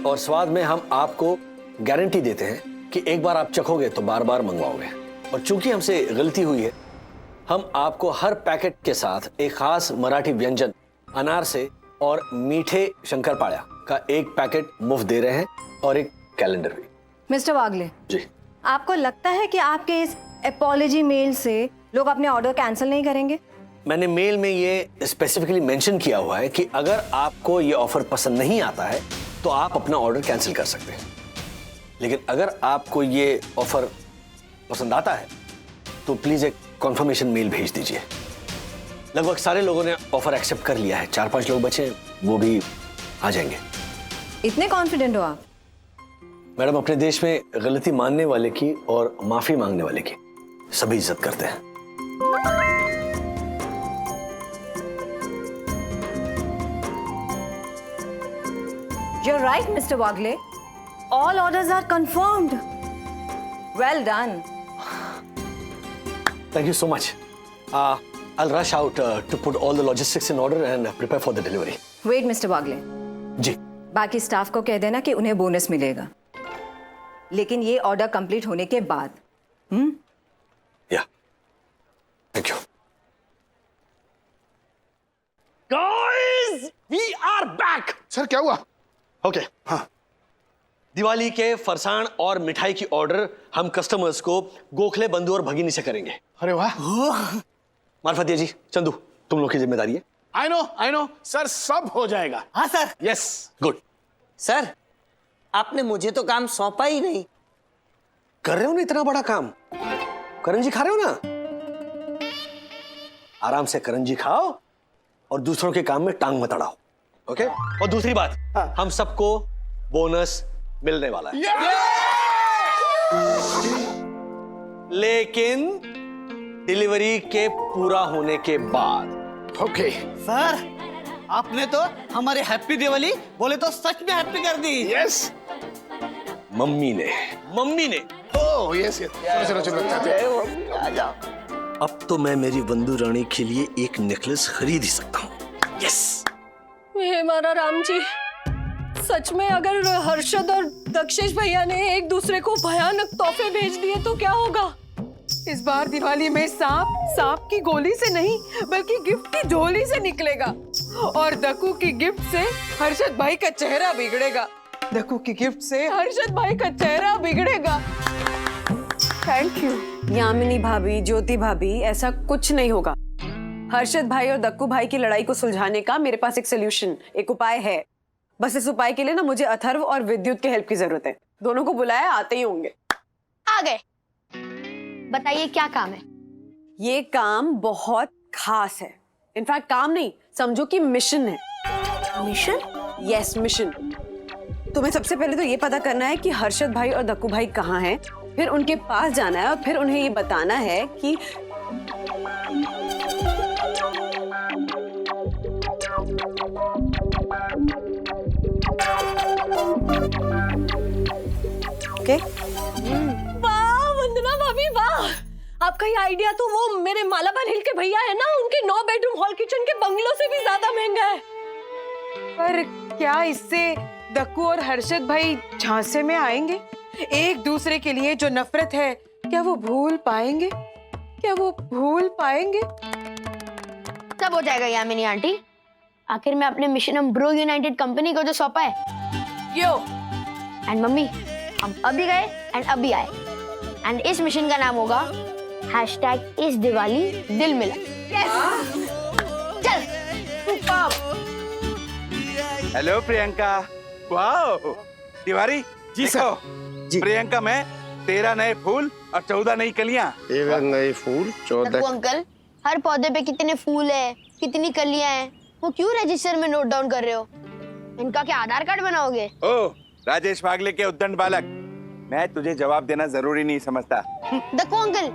और स्वाद में हम आपको गारंटी देते हैं कि एक बार आप चखोगे तो बार बार मंगवाओगे। और चूंकि हमसे गलती हुई है, हम आपको हर पैकेट के साथ एक खास मराठी व्यंजन अनार से और मीठे शंकरपाळ्या का एक पैकेट मुफ्त दे रहे हैं, और एक कैलेंडर भी। मिस्टर वागले जी, आपको लगता है कि आपके इस अपॉलॉजी मेल से लोग अपने ऑर्डर कैंसिल नहीं करेंगे? मैंने मेल में ये स्पेसिफिकली मेंशन किया हुआ है कि अगर आपको ये ऑफर पसंद नहीं आता है तो आप अपना ऑर्डर कैंसिल कर सकते हैं, लेकिन अगर आपको ये ऑफर पसंद आता है तो प्लीज एक कॉन्फर्मेशन मेल भेज दीजिए। लगभग सारे लोगों ने ऑफर एक्सेप्ट कर लिया है, 4-5 लोग बचे हैं, वो भी आ जाएंगे। इतने कॉन्फिडेंट हो आप? मैडम, अपने देश में गलती मानने वाले की और माफी मांगने वाले की सभी इज्जत करते हैं। You're right, Mr. Wagle. All orders are confirmed. Well done. Thank you so much. I'll rush out to put all the logistics in order and prepare for the delivery. Wait, Mr. Wagle. जी। बाकी स्टाफ को कह देना कि उन्हें बोनस मिलेगा, लेकिन ये ऑर्डर कंप्लीट होने के बाद। Yeah. Thank you. Guys, we are back. Sir क्या हुआ? ओके हाँ, दिवाली के फरसाण और मिठाई की ऑर्डर हम कस्टमर्स को गोखले बंधु और भगिनी से करेंगे। अरे वाह। मार्फतिया जी, चंदू, तुम लोग की जिम्मेदारी है। आई नो सर, सब हो जाएगा। हाँ सर। Yes, good. सर आपने मुझे तो काम सौंपा ही नहीं। कर रहे हो ना इतना बड़ा काम, करंजी खा रहे हो ना, आराम से करंजी खाओ और दूसरों के काम में टांग मत अड़ाओ। ओके? और दूसरी बात, हम सबको बोनस मिलने वाला है। लेकिन डिलीवरी के पूरा होने के बाद। ओके सर, आपने तो हमारे हैप्पी दिवाली बोले तो सच में हैप्पी कर दी। यस। मम्मी ने ओह यस। चलो आ जाओ। अब तो मैं मेरी बंधु रानी के लिए एक नेकलेस खरीद ही सकता हूँ। यस। हे हमारा राम जी, सच में अगर हर्षद और दक्षेश भैया ने एक दूसरे को भयानक तोहफे भेज दिए तो क्या होगा? इस बार दिवाली में सांप की गोली से नहीं बल्कि गिफ्ट की झोली से निकलेगा। और दक्कू की गिफ्ट से हर्षद भाई का चेहरा बिगड़ेगा। दक्कू की गिफ्ट से हर्षद भाई का चेहरा बिगड़ेगा। थैंक यू यामिनी भाभी, ज्योति भाभी, ऐसा कुछ नहीं होगा। हर्षद भाई और दक्कू भाई की लड़ाई को सुलझाने का मेरे पास एक सोल्यूशन, एक उपाय है। बस इस उपाय के लिए ना मुझे अथर्व और विद्युत की हेल्प की जरूरत है। दोनों को बुलाया, आते ही होंगे। आ गए। बताइए क्या काम है? ये काम बहुत खास है। इनफैक्ट काम नहीं, समझो कि मिशन है। मिशन? Yes, mission. तुम्हें सबसे पहले तो ये पता करना है कि हर्षद भाई और दक्कू भाई कहाँ हैं, फिर उनके पास जाना है और फिर उन्हें ये बताना है कि ओके। वाह वंदना भाभी वाह, आपका ये आइडिया तो वो मेरे मालाबार हिल के भैया है ना, उनके 9 बेडरूम हॉल किचन के बंगलों से भी ज्यादा महंगा है। पर क्या इससे दक्कू और हर्षद भाई झांसे में आएंगे? एक दूसरे के लिए जो नफरत है, क्या वो भूल पाएंगे? क्या वो भूल पाएंगे? सब हो जाएगा यामिनी आंटी। आखिर में अपने मिशन हम ब्रो यूनाइटेड कंपनी को जो सौंपा है। यो एंड मम्मी, हम अभी गए एंड अभी आए। एंड इस मिशन का नाम होगा #इस दिवाली दिल मिला। चल। हेलो प्रियंका। वाओ तिवारी जी सर। जी प्रियंका, मैं 13 नए फूल और 14 नई कलियां। 13 नए फूल, 14। अंकल, हर पौधे पे कितने फूल है, कितनी कलियां हैं, वो क्यों रजिस्टर में नोट डाउन कर रहे हो? इनका क्या आधार कार्ड बनाओगे? ओ राजेश वागले के उद्दंड बालक, मैं तुझे जवाब देना जरूरी नहीं समझता। देखो अंकल,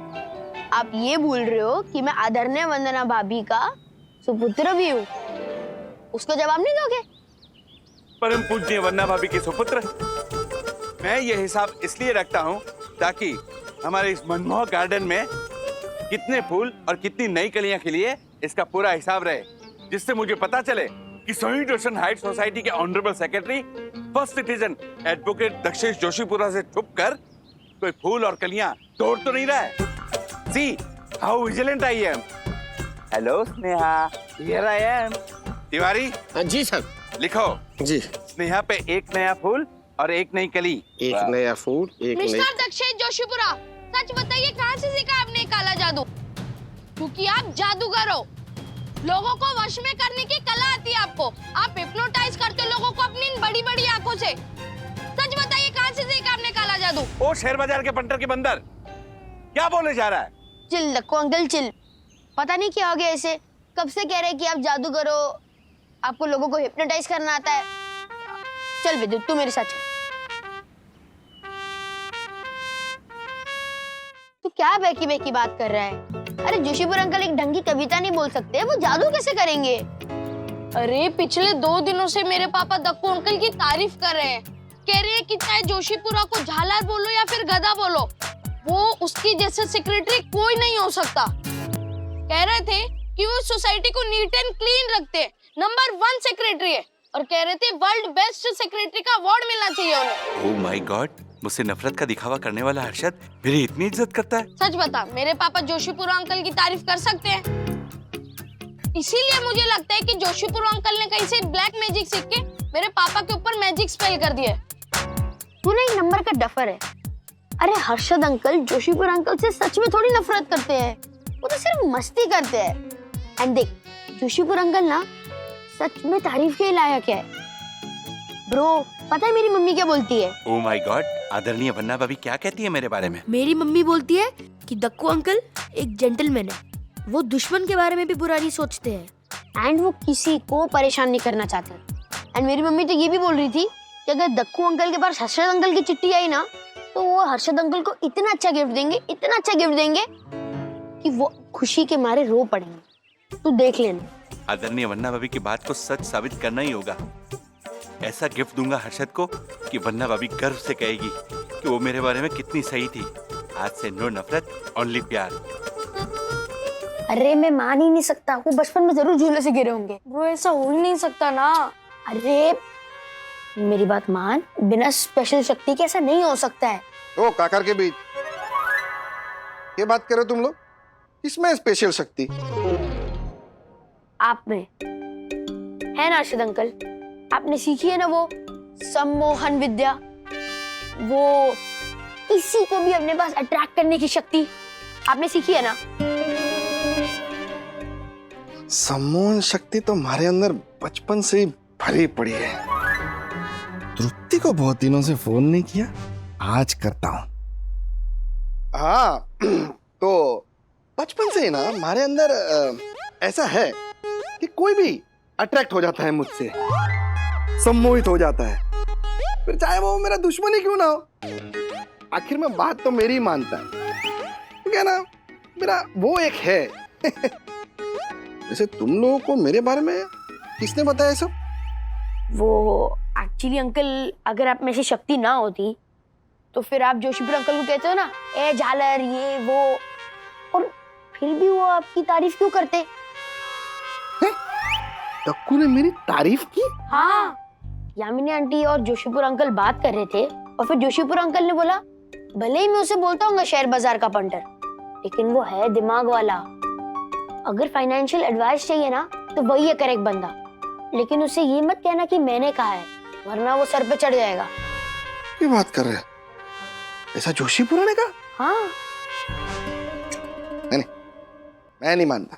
आप ये भूल रहे हो कि मैं आदरणीय वंदना भाभी का सुपुत्र भी हूँ। उसको जवाब नहीं दोगे? परम पूज्य वंदना भाभी के सुपुत्र। मैं ये हिसाब इसलिए रखता हूँ ताकि हमारे इस मनमोहक गार्डन में कितने फूल और कितनी नई कलियां खिली है इसका पूरा हिसाब रहे, जिससे मुझे पता चले कि सोहित रोशन हाइट सोसाइटी के honourable secretary first citizen advocate Dakshesh Joshipura से छुप कर कोई फूल और कलियां तोड़ तो नहीं रहा है। See how vigilant I am. Hello Sneha, here I am. Tiwari. जी सर। लिखो। जी। स्नेहा पे एक नया फूल और एक नई कली। एक नया फूल, एक नई। मिस्टर दक्षेश जोशीपुरा, सच बताइए कहाँ से सीखा आपने काला जादू? क्योंकि आप जादूगर हो। लोगों को वश में करने की कला आती है आपको। आप हिप्नोटाइज करते हो लोगों को अपनी इन बड़ी-बड़ी आंखों से। सच बताइए कहाँ से सीखा आपने काला जादू? ओ शेर बाजार के पंटर के बंदर, क्या बोले जा रहा है? चिल रखो अंकल, चिल। पता नहीं क्या हो गया ऐसे, कब से कह रहे हैं कि आप जादूगर हो, आपको लोगों को हिप्नोटाइज करना आता है। चल विद्युत, तू मेरे साथ चल। तू क्या बेकी बेकी बात कर रहा है? अरे जोशीपुर अंकल एक ढंग की कविता नहीं बोल सकते, वो जादू कैसे करेंगे? अरे पिछले 2 दिनों से मेरे पापा दक्कू अंकल की तारीफ कर रहे हैं। कह रहे हैं कि चाहे जोशीपुरा को झालर बोलो या फिर गधा बोलो, वो उसकी जैसे सेक्रेटरी कोई नहीं हो सकता। कह रहे थे कि वो सोसाइटी को नीट एंड क्लीन रखते हैं, नंबर 1 सेक्रेटरी है, और कह रहे थे वर्ल्ड बेस्ट सेक्रेटरी का अवार्ड मिलना चाहिए उन्हें। ओह माय गॉड, मुझसे नफरत का दिखावा करने वाला हर्षद मेरी इतनी इज्जत करता है। सच बता, मेरे पापा जोशीपुरा अंकल की तारीफ कर सकते हैं? इसीलिए मुझे लगता है कि जोशीपुरा अंकल ने कहीं से ब्लैक मैजिक सीख के मेरे पापा के ऊपर मैजिक स्पेल कर दिया। तू ना एक नंबर का डफर है। अरे हर्षद अंकल जोशीपुर अंकल से सच में थोड़ी नफरत करते हैं, वो तो सिर्फ मस्ती करते हैं। एंड देख, जोशीपुर अंकल ना सच में तारीफ के लायक है। ब्रो, पता है मेरी मम्मी क्या बोलती है? ओह माय गॉड, आदरणीय वंदना भाभी क्या कहती है मेरे बारे में? मेरी मम्मी बोलती है कि दक्कू अंकल एक जेंटलमैन है, वो दुश्मन के बारे में भी बुरा नहीं सोचते हैं। एंड वो किसी को परेशान नहीं करना चाहते। एंड मेरी मम्मी तो ये भी बोल रही थी कि अगर दक्कू अंकल के पास हर्षद अंकल की चिट्ठी आई ना, तो वो हर्षद अंकल को इतना अच्छा गिफ्ट देंगे, इतना अच्छा गिफ्ट देंगे कि वो खुशी के मारे रो पड़ेंगे। तू देख लेना। आदरणीय वंदना भाभी की बात को सच साबित करना ही होगा। ऐसा गिफ्ट दूंगा हर्षद को कि वंदना भाभी गर्व से कहेगी कि वो मेरे बारे में कितनी सही थी। आज से नो नफरत, ओनली प्यार। अरे मैं मान ही नहीं सकता, वो बचपन में जरूर झूले से गिरे होंगे। ब्रो ऐसा हो ही नहीं सकता ना। अरे मेरी बात मान, बिना स्पेशल शक्ति के ऐसा नहीं हो सकता है। ओ काकर के बीच ये बात करो तुम लोग, इसमें स्पेशल शक्ति आप में है ना अर्शद अंकल, आपने सीखी है ना वो सम्मोहन विद्या, वो किसी को भी अपने पास अट्रैक्ट करने की शक्ति आपने सीखी है ना। सम्मोहन शक्ति तो हमारे अंदर बचपन से ही भरी पड़ी है। तृप्ति को बहुत दिनों से फोन नहीं किया, आज करता हूं। हाँ तो बचपन से ही ना हमारे अंदर ऐसा है कि कोई भी अट्रैक्ट हो जाता है मुझसे, सम्मोहित हो जाता है, फिर चाहे वो मेरा दुश्मन ही क्यों ना हो। आखिर में बात तो मेरी मानता है, तो क्या ना मेरा वो एक है। वैसे तुम लोगों को मेरे बारे में किसने बताया सब? वो एक्चुअली अंकल, अगर आप में से शक्ति ना होती तो फिर आप जोशीपुर अंकल को कहते हो ना, ए झालर ये वो, और फिर भी वो आपकी तारीफ क्यों करते? दक्कू ने मेरी तारीफ की? हाँ, यामिनी आंटी और जोशीपुर अंकल बात कर रहे थे और फिर जोशीपुर अंकल ने बोला, भले ही मैं उसे बोलता हूँ शेयर बाजार का पंटर, लेकिन वो है दिमाग वाला। अगर फाइनेंशियल एडवाइस चाहिए ना तो वही है करेक्ट बंदा, लेकिन उसे ये मत कहना कि मैंने कहा है, वरना वो सर पे चढ़ जाएगा। ये बात कर रहे हैं? ऐसा जोशीपुरा ने कहा? हाँ। मैं नहीं मानता।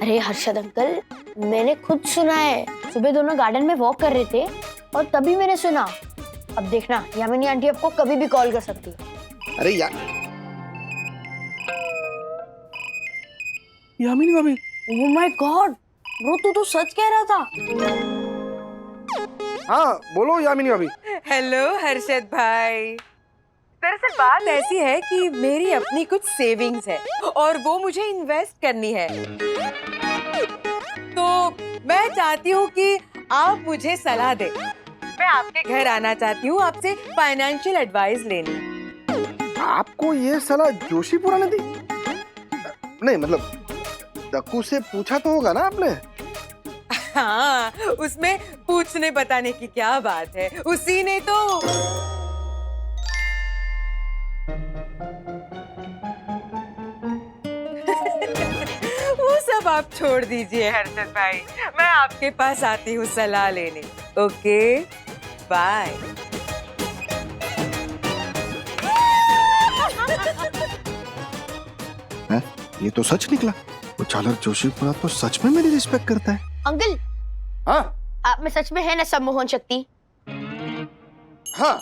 अरे हर्षद अंकल, मैंने खुद सुना है, सुबह दोनों गार्डन में वॉक कर रहे थे और तभी मैंने सुना। अब देखना, यामिनी आंटी आपको कभी भी कॉल कर सकती है। अरे यामिनी भाभी। ओह माय गॉड ब्रो, तू तो सच कह रहा था। हाँ बोलो यामिनी भाभी। हेलो हर्षद भाई। दरअसल बात ऐसी है कि मेरी अपनी कुछ सेविंग्स है और वो मुझे इन्वेस्ट करनी है, तो मैं चाहती हूँ कि आप मुझे सलाह दें। मैं आपके घर आना चाहती हूँ आपसे फाइनेंशियल एडवाइस लेने। आपको ये सलाह जोशीपुरा ने दी? नहीं मतलब दक्कू से पूछा तो होगा ना आपने? हाँ, उसमें पूछने बताने की क्या बात है, उसी ने तो। वो सब आप छोड़ दीजिए हर्षद भाई, मैं आपके पास आती हूँ सलाह लेने। Okay bye. ये तो सच निकला, वो चालक जोशीपुरा तो सच में मेरी रिस्पेक्ट करता है। अंकल, हाँ आप में सच में है ना सम्मोहन शक्ति? हाँ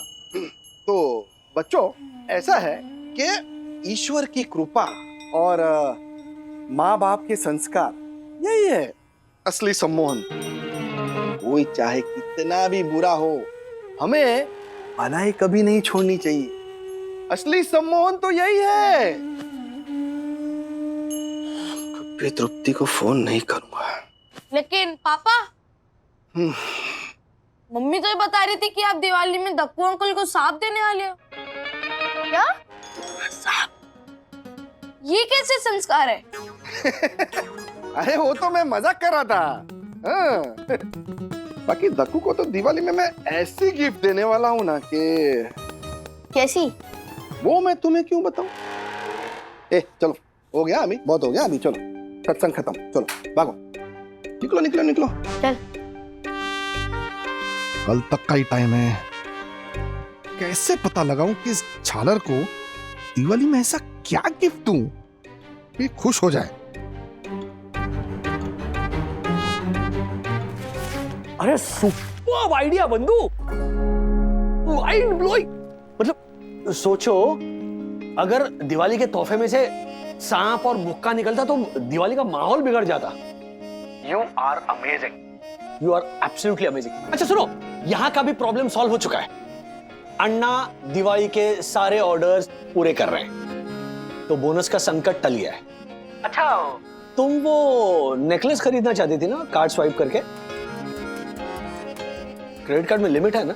तो बच्चों, ऐसा है कि ईश्वर की कृपा और माँ बाप के संस्कार, यही है असली सम्मोहन। कोई चाहे कितना भी बुरा हो, हमें भलाई कभी नहीं छोड़नी चाहिए। असली सम्मोहन तो यही है। कभी तृप्ति को फोन नहीं करूंगा। लेकिन पापा, मम्मी तो ये बता रही थी कि आप दिवाली में दक्कू अंकल को सांप देने वाले हो। क्या? ये कैसे संस्कार है? अरे वो तो मैं मजाक कर रहा था। हाँ। बाकी दक्कू को तो दिवाली में मैं ऐसी गिफ्ट देने वाला हूँ ना कि। कैसी? वो मैं तुम्हें क्यों बताऊं? चलो हो गया अभी, बहुत हो गया अभी, चलो सत्संग खत्म, चलो भागो, निकलो निकलो निकलो। चल। कल तक का ही टाइम है। कैसे पता लगाऊं कि इस झालर को दिवाली में ऐसा क्या गिफ्ट दूं कि खुश हो जाए। अरे सुपर आइडिया बंधु, माइंड ब्लोइंग। मतलब सोचो, अगर दिवाली के तोहफे में से सांप और बुक्का निकलता तो दिवाली का माहौल बिगड़ जाता। You are amazing, you are absolutely amazing. अच्छा सुनो, यहाँ का भी प्रॉब्लम सॉल्व हो चुका है। अन्ना दिवाली के सारे ऑर्डर्स पूरे कर रहे हैं, तो बोनस का संकट टल गया है। अच्छा, तुम वो नेकलेस खरीदना चाहती थी ना, कार्ड स्वाइप करके? क्रेडिट कार्ड में लिमिट है ना,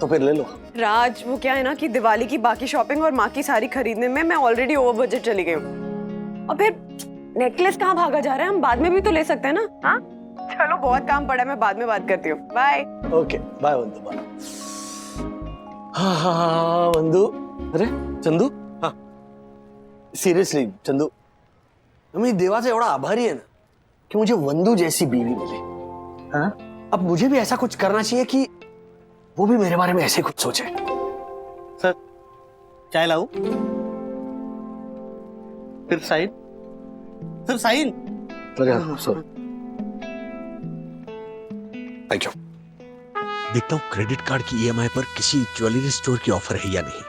तो फिर ले लो। राज, वो क्या है ना कि दिवाली की बाकी शॉपिंग और माँ की सारी खरीदने में मैं ऑलरेडी ओवर बजट चली गई हूँ, और फिर नेकलेस कहाँ भागा जा रहा है? हम बाद में भी तो ले सकते हैं ना। हाँ चलो, बहुत काम पड़ा है, मैं बाद में बात करती हूँ। Bye. Okay bye Vandu, bye. हाँ वंदू, अरे चंदू, हाँ सीरियसली चंदू, मैं देवा से एवढा आभारी है ना कि मुझे वंदू जैसी बीवी मिले। हाँ अब मुझे भी ऐसा कुछ करना चाहिए कि वो भी मेरे बारे में ऐसे कुछ सोचे। सर चाय लाऊं? फिर साइन? Sir sign? अरे हाँ सॉरी। Thank you. देखता हूँ क्रेडिट कार्ड की ईएमआई पर किसी ज्वेलरी स्टोर की ऑफर है या नहीं।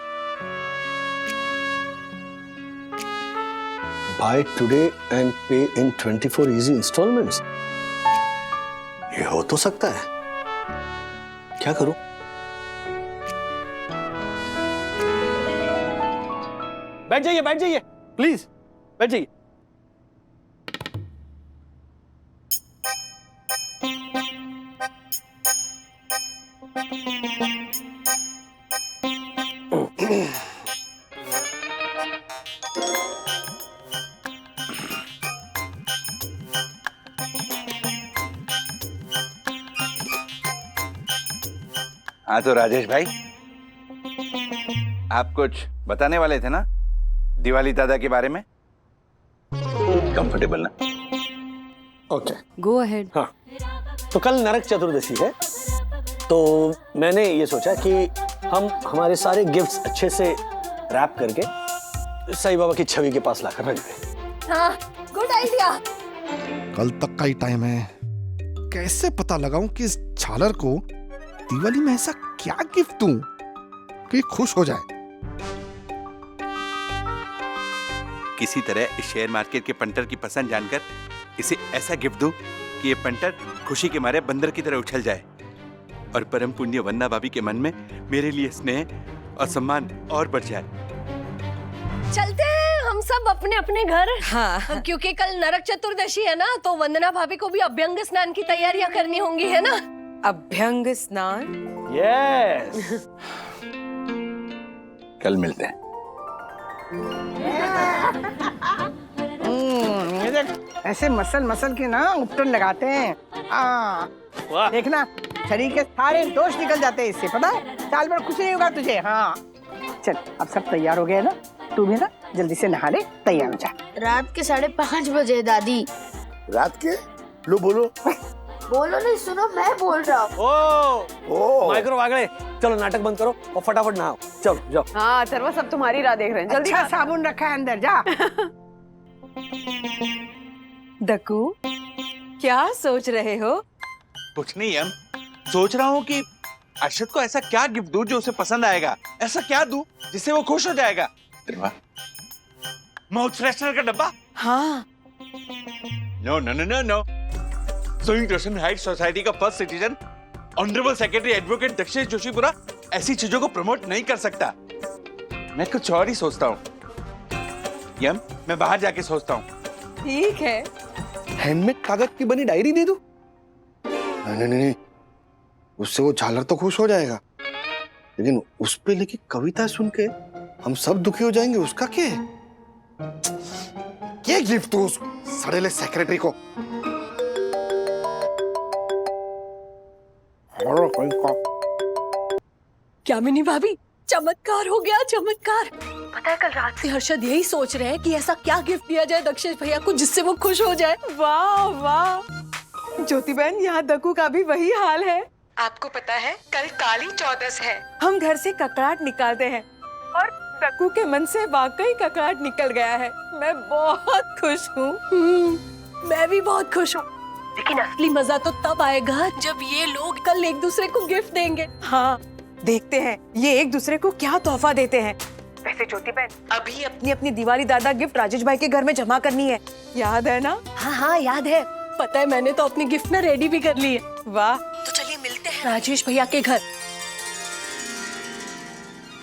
Buy today and pay in 24 easy installments. ये हो तो सकता है, क्या करूं? बैठ जाइए प्लीज, बैठ जाइए। हाँ तो राजेश भाई, आप कुछ बताने वाले थे ना दिवाली दादा के बारे में? कंफर्टेबल ना? Okay go ahead. हाँ तो कल नरक चतुर्दशी है, तो मैंने ये सोचा कि हम हमारे सारे गिफ्ट्स अच्छे से रैप करके साईं बाबा की छवि के पास लाकर रख दें। हाँ गुड आइडिया। कल तक का ही टाइम है, कैसे पता लगाऊं कि इस झालर को दिवाली में ऐसा क्या गिफ्ट दूं कि खुश हो जाए। किसी तरह इस शेयर मार्केट के पंटर की पसंद जानकर इसे ऐसा गिफ्ट दूं कि ये पंटर खुशी के मारे बंदर की तरह उछल जाए और परम पुण्य वंदना भाभी के मन में मेरे लिए स्नेह और सम्मान और बढ़ जाए। चलते हैं हम सब अपने अपने घर। हाँ। क्योंकि कल नरक चतुर्दशी है ना, तो वंदना भाभी को भी अभ्यंग स्नान की तैयारियां करनी होंगी, है ना? अभ्यंग स्नान? यस। कल मिलते हैं। ये देख, ऐसे मसल के ना उपटन लगाते हैं। हाँ देखना, शरीर के सारे दोष निकल जाते हैं इससे, पता है? साल भर कुछ नहीं होगा तुझे। हाँ चल, अब सब तैयार हो गए ना, तू भी ना जल्दी से नहा ले, तैयार हो जा। रात के 5:30 बजे दादी। रात के? लो बोलो। बोलो नहीं, सुनो मैं बोल रहा हूँ। माइक्रो वागड़े, चलो नाटक बंद करो और फटाफट नहाओ। चलो जाओ। हाँ अथर्वा, सब तुम्हारी राह देख रहे हैं, जल्दी। अच्छा साबुन रखा है अंदर, जा। दक्कू, क्या सोच रहे हो? कुछ नहीं हम सोच रहा हूँ कि अर्शद को ऐसा क्या गिफ्ट दूं जो उसे पसंद आएगा, ऐसा क्या दूं जिससे वो खुश हो जाएगा। माउथ फ्रेशनर का डब्बा? हाँ। No no no no no, Sanyukt Roshan height society का first citizen honourable secretary advocate Dakshesh Joshipura ऐसी चीजों को प्रमोट नहीं कर सकता। मैं कुछ और ही सोचता हूँ यम, मैं बाहर जाके सोचता हूँ। ठीक है। हैंडमेड कागज की बनी डायरी दे दूं? नहीं नहीं नहीं, उससे वो झालर तो खुश हो जाएगा, लेकिन उस पे लिखी कविता सुन के हम सब दुखी हो जाएंगे। उसका क्या है? क्या गिफ्ट दूं उस सड़ेले सेक्रेटरी को? क्या मिनी भाभी, चमत्कार हो गया, चमत्कार। पता है कल रात से हर्षद यही सोच रहे हैं कि ऐसा क्या गिफ्ट दिया जाए दक्षेश भैया को जिससे वो खुश हो जाए। वाह वाह, ज्योति बहन, यहाँ दक्कू का भी वही हाल है। आपको पता है कल काली चौदस है, हम घर से ककड़ाहट निकालते हैं और दक्कू के मन से वाकई ककड़ाहट निकल गया है। मैं बहुत खुश हूँ। मैं भी बहुत खुश हूँ, लेकिन असली मजा तो तब आएगा जब ये लोग कल एक दूसरे को गिफ्ट देंगे। हाँ देखते हैं ये एक दूसरे को क्या तोहफा देते हैं। वैसे ज्योति बहन, अभी अपनी अपनी दिवाली दादा गिफ्ट राजेश भाई के घर में जमा करनी है, याद है ना? हाँ हाँ याद है, पता है मैंने तो अपनी गिफ्ट ना रेडी भी कर ली है। वाह, तो चलिए मिलते हैं राजेश भैया के घर।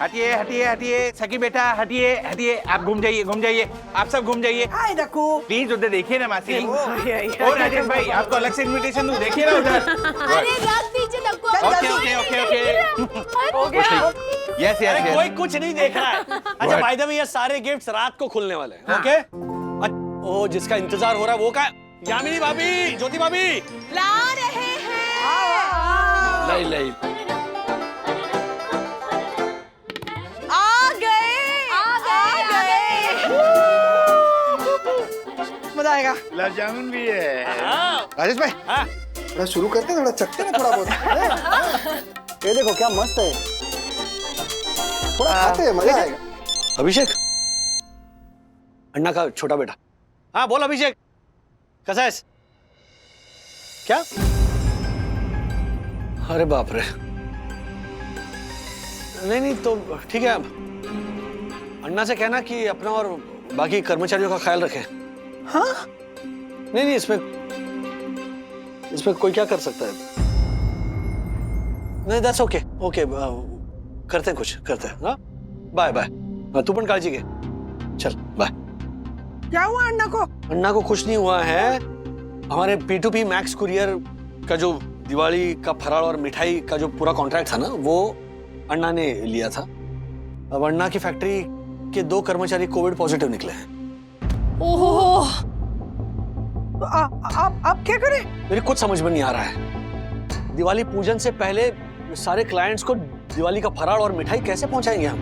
हटिए हटिए हटिए, सखी बेटा हटिए हटिए, आप घूम जाइए, आप सब घूम जाइए। हाय दक्कू, प्लीज उधर देखिए ना मासी। और राजेश भाई, आपको अलग से इनविटेशन दूं, देखिए ना उधर। अरे रख दीजिए Dakku. Okay okay okay okay, हो गया। यस यस कोई कुछ नहीं देख रहा है। अच्छा बाय द वे, ये सारे गिफ्ट्स रात को खुलने वाले हैं। ओके ओ जिसका इंतजार हो रहा है वो का यामिनी भाभी, ज्योति भाभी ला रहे हैं। नहीं नहीं आ गए। मजा आएगा। गुलाब जामुन भी है। राजेश भाई थोड़ा शुरू करते हैं, थोड़ा चखते हैं थोड़ा बहुत। ये देखो क्या मस्त है, थोड़ा खाते हैं मजा आएगा। अभिषेक, अन्ना का छोटा बेटा। हाँ बोल अभिषेक, कैसा है? क्या? अरे बाप रे। नहीं तो ठीक है, अन्ना से कहना कि अपना और बाकी कर्मचारियों का ख्याल रखें। हाँ? नहीं इसमें कोई क्या कर सकता है? नहीं दैट्स ओके करते हैं, कुछ करते हैं। हाँ बाय बाय, तू पण काळजी घे, चल बाय। क्या हुआ अन्ना को? अन्ना को कुछ नहीं हुआ है। हमारे P2P मैक्स कुरियर का जो दिवाली का फराळ और मिठाई का जो पूरा कॉन्ट्रैक्ट था ना, वो अन्ना ने लिया था। अब अन्ना की फैक्ट्री के 2 कर्मचारी कोविड पॉजिटिव निकले हैं। ओह, तो आप क्या करें? मेरी कुछ समझ में नहीं आ रहा है। दिवाली पूजन से पहले सारे क्लाइंट्स को दिवाली का फराळ और मिठाई कैसे पहुंचाएंगे हम?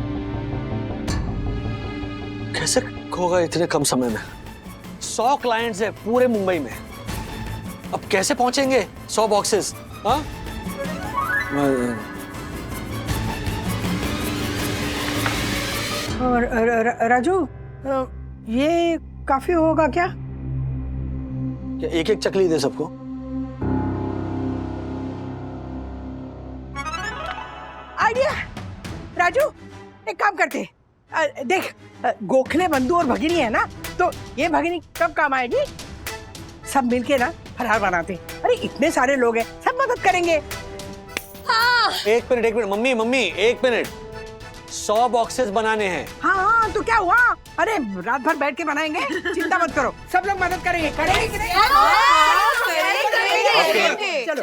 कैसे होगा इतने कम समय में? 100 क्लाइंट्स है पूरे मुंबई में, अब कैसे पहुंचेंगे 100 बॉक्सेस? हाँ और राजू, ये काफी होगा क्या? क्या एक चकली दे सबको? आइडिया। राजू एक काम करते, देख गोखले बंधु और भगिनी है ना, तो ये भगिनी कब काम आएगी? सब मिलके ना फरार बनाते। अरे इतने सारे लोग हैं, सब मदद करेंगे। हाँ। एक मिनट मम्मी एक मिनट, 100 बॉक्सेस बनाने हैं। हाँ तो क्या हुआ? अरे रात भर बैठ के बनाएंगे, चिंता मत करो, सब लोग मदद करेंगे। चलो।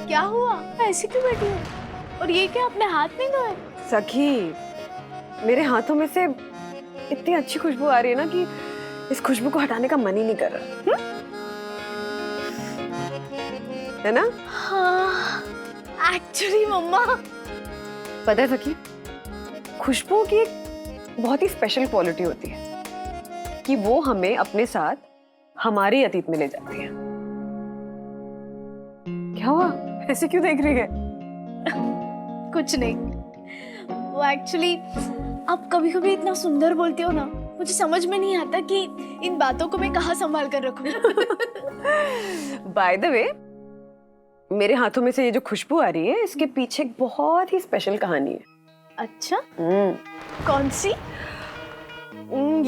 क्या हुआ? ऐसे क्यों बैठी हो? और ये क्या अपने हाथ नहीं धोए? सखी, मेरे हाथों में से इतनी अच्छी खुशबू आ रही है ना कि इस खुशबू को हटाने का मन ही नहीं कर रहा। है ना? हाँ, एक्चुअली मम्मा पता है सखी, खुशबू की एक बहुत ही स्पेशल क्वालिटी होती है कि वो हमें अपने साथ हमारे अतीत में ले जाती है। क्या हुआ? ऐसे क्यों देख रही है? कुछ नहीं, वो एक्चुअली आप कभी कभी इतना सुंदर बोलती हो ना, मुझे समझ में नहीं आता कि इन बातों को मैं कहाँ संभाल कर रखूं। बाय द वे, मेरे हाथों में से ये जो खुशबू आ रही है, इसके पीछे एक बहुत ही स्पेशल कहानी है। अच्छा? कौन सी?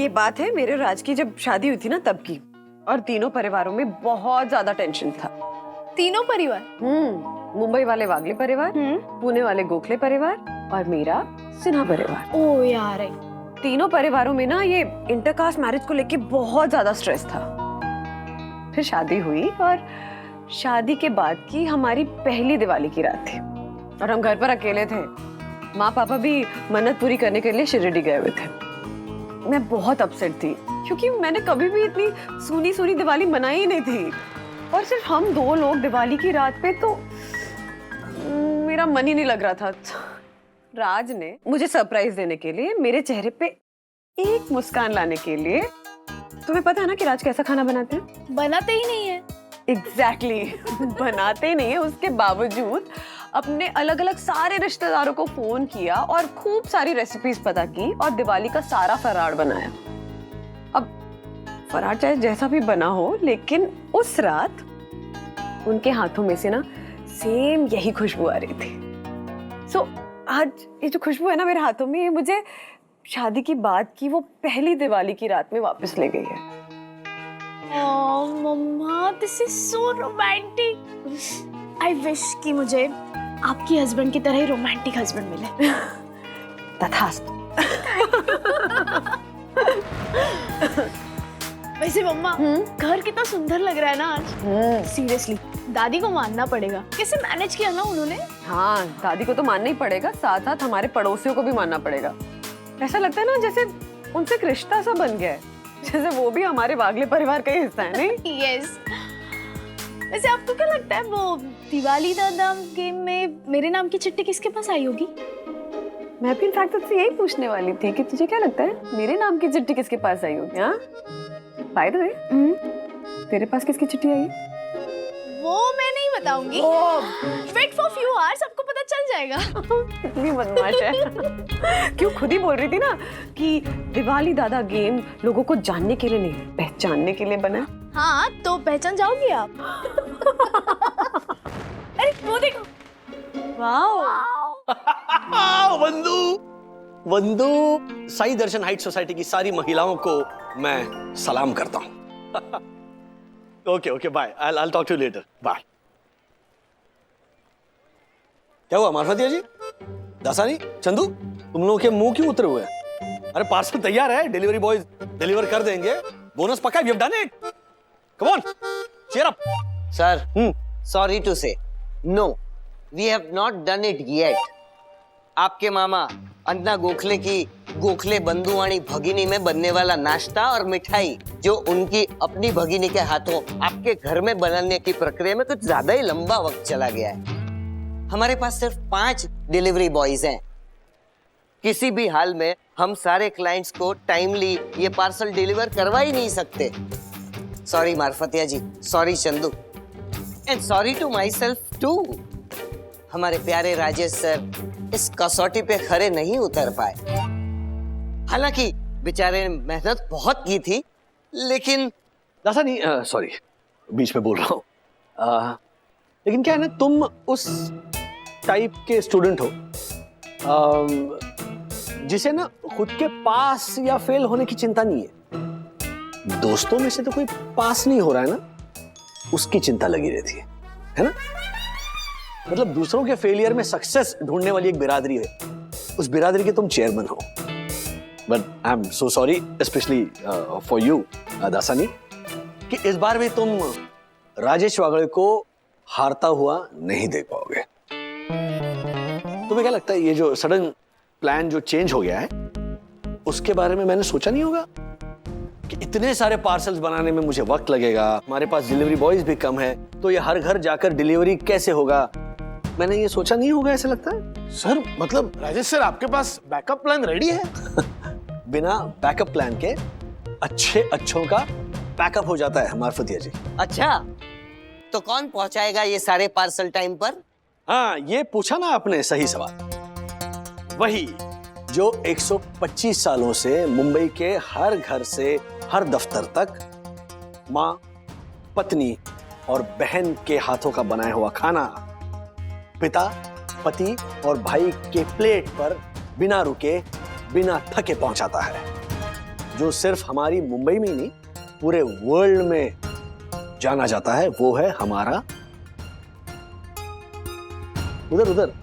ये बात है मेरे और राज की जब शादी हुई थी ना तब की, और तीनों परिवारों में बहुत ज्यादा टेंशन था। तीनों परिवार? मुंबई वाले वागले परिवार, पुणे वाले गोखले परिवार और मेरा सिन्हा परिवार। ओ यार, तीनों परिवारों में ना ये इंटरकास्ट मैरिज को लेके बहुत ज्यादा स्ट्रेस था। फिर शादी हुई और शादी के बाद की हमारी पहली दिवाली की रात थी और हम घर पर अकेले थे। माँ पापा भी मन्नत पूरी करने के लिए शिरडी गए हुए थे। मैं बहुत अपसेट थी क्योंकि मैंने कभी भी इतनी सूनी सूनी दिवाली मनाई ही नहीं थी और सिर्फ हम 2 लोग दिवाली की रात पे, तो मेरा मन ही नहीं लग रहा था। राज ने मुझे सरप्राइज देने के लिए, मेरे चेहरे पे एक मुस्कान लाने के लिए, तुम्हें पता है ना कि राज कैसा खाना बनाते हैं? बनाते ही नहीं है। एग्जैक्टली बनाते ही नहीं है। उसके बावजूद अपने अलग अलग सारे रिश्तेदारों को फोन किया और खूब सारी रेसिपीज पता की और दिवाली का सारा फरार बनाया। अब फरार चाहे जैसा भी बना हो, लेकिन उस रात उनके हाथों में से ना सेम यही खुशबू आ रही थी। सो आज ये जो खुशबू है ना मेरे हाथों में, ये मुझे शादी की बात की वो पहली दिवाली की रात में वापस ले गई है। Oh, mamma, this is so romantic. I wish कि मुझे आपकी हस्बैंड की तरह ही रोमांटिक हस्बैंड मिले। तथास्तु। वैसे मम्मा, घर कितना सुंदर लग रहा है ना आज। सीरियसली, दादी को मानना पड़ेगा। कैसे मैनेज किया ना उन्होंने? हाँ, दादी को तो मानना ही पड़ेगा, साथ साथ हमारे पड़ोसियों को भी मानना पड़ेगा। ऐसा लगता है ना जैसे उनसे एक रिश्ता सा बन गया है, जैसे वो भी हमारे वागले परिवार का ही हिस्सा है, नहीं? यस। वैसे आपको क्या लगता है वो दिवाली दादा गेम में मेरे नाम की चिट्ठी किसके पास आई होगी? मैं भी इनफैक्ट तुझसे यही पूछने वाली थी कि तुझे क्या लगता है मेरे नाम की चिट्ठी किसके पास आई होगी? हाँ, बाय द वे, तेरे पास किसकी चिट्ठी आई? वो मैं नहीं बताऊंगी। वेट फॉर फ्यू आवर्स, आपको पता चल जाएगा। कितनी बदमाश है। क्यों खुद ही बोल रही थी ना कि दिवाली दादा गेम लोगों को जानने के लिए नहीं, पहचानने के लिए बना है। हाँ, तो पहचान जाओगी आप। अरे वो देखो। वाओ। वंदू साई दर्शन हाइट सोसाइटी की सारी महिलाओं को मैं सलाम करता हूँ। Okay bye, I'll talk to you later. Bye. क्या हुआ मार्फतिया जी, दासानी, चंदू, तुम लोगों के मुंह क्यों उतरे हुए हैं? अरे पार्सल तैयार है, डिलीवरी बॉयज डिलीवर कर देंगे। बोनस पक्का है, we have done it. Come on, cheer up. Sir, sorry to say, no, we have not done it yet. आपके मामा अन्ना गोखले की गोखले बंधुआणी भगिनी में बनने वाला नाश्ता और मिठाई जो उनकी अपनी भगिनी के हाथों आपके घर में बनाने की प्रक्रिया में कुछ ज्यादा ही लंबा वक्त चला गया है। हमारे पास सिर्फ 5 डिलीवरी बॉयज हैं। किसी भी हाल में हम सारे क्लाइंट्स को टाइमली ये पार्सल डिलीवर करवा ही नहीं सकते। Sorry Marfatia ji, sorry Chandu, and sorry to myself too. हमारे प्यारे राजेश सर इस कसौटी पे खरे नहीं उतर पाए। हालांकि बेचारे ने मेहनत बहुत की थी, लेकिन दासा नहीं, सॉरी बीच में बोल रहा हूँ, लेकिन क्या है ना, तुम उस टाइप के स्टूडेंट हो जिसे ना खुद के पास या फेल होने की चिंता नहीं है। दोस्तों में से तो कोई पास नहीं हो रहा है ना, उसकी चिंता लगी रहती है ना? मतलब दूसरों के फेलियर में सक्सेस ढूंढने वाली एक बिरादरी है, उस बिरादरी के तुम चेयरमैन हो। But I am so sorry specially for you Dasani कि इस बार भी तुम राजेश वागड़े को हारता हुआ नहीं देख पाओगे। तुम्हें क्या लगता है ये जो सडन प्लान जो चेंज हो गया है, उसके बारे में मैंने सोचा नहीं होगा कि इतने सारे पार्सल्स बनाने में मुझे वक्त लगेगा, हमारे पास डिलीवरी बॉयज भी कम है, तो ये हर घर जाकर डिलीवरी कैसे होगा, मैंने ये सोचा नहीं होगा ऐसा लगता है। सर मतलब राजेश सर आपके पास बैकअप प्लान रेडी है? बिना बैकअप प्लान के अच्छों का पैकअप हो जाता है मार्फतिया जी। अच्छा, तो कौन पहुंचाएगा ये सारे पार्सल टाइम पर? हाँ, ये पूछा ना आपने सही सवाल। वही जो 125 सालों से मुंबई के हर घर से हर दफ्तर तक माँ, पत्नी और बहन के हाथों का बनाया हुआ खाना पिता, पति और भाई के प्लेट पर बिना रुके, बिना थके पहुंचाता है, जो सिर्फ हमारी मुंबई में ही नहीं पूरे वर्ल्ड में जाना जाता है, वो है हमारा उधर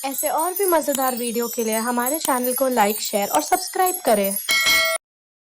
ऐसे और भी मजेदार वीडियो के लिए हमारे चैनल को लाइक, शेयर और सब्सक्राइब करें।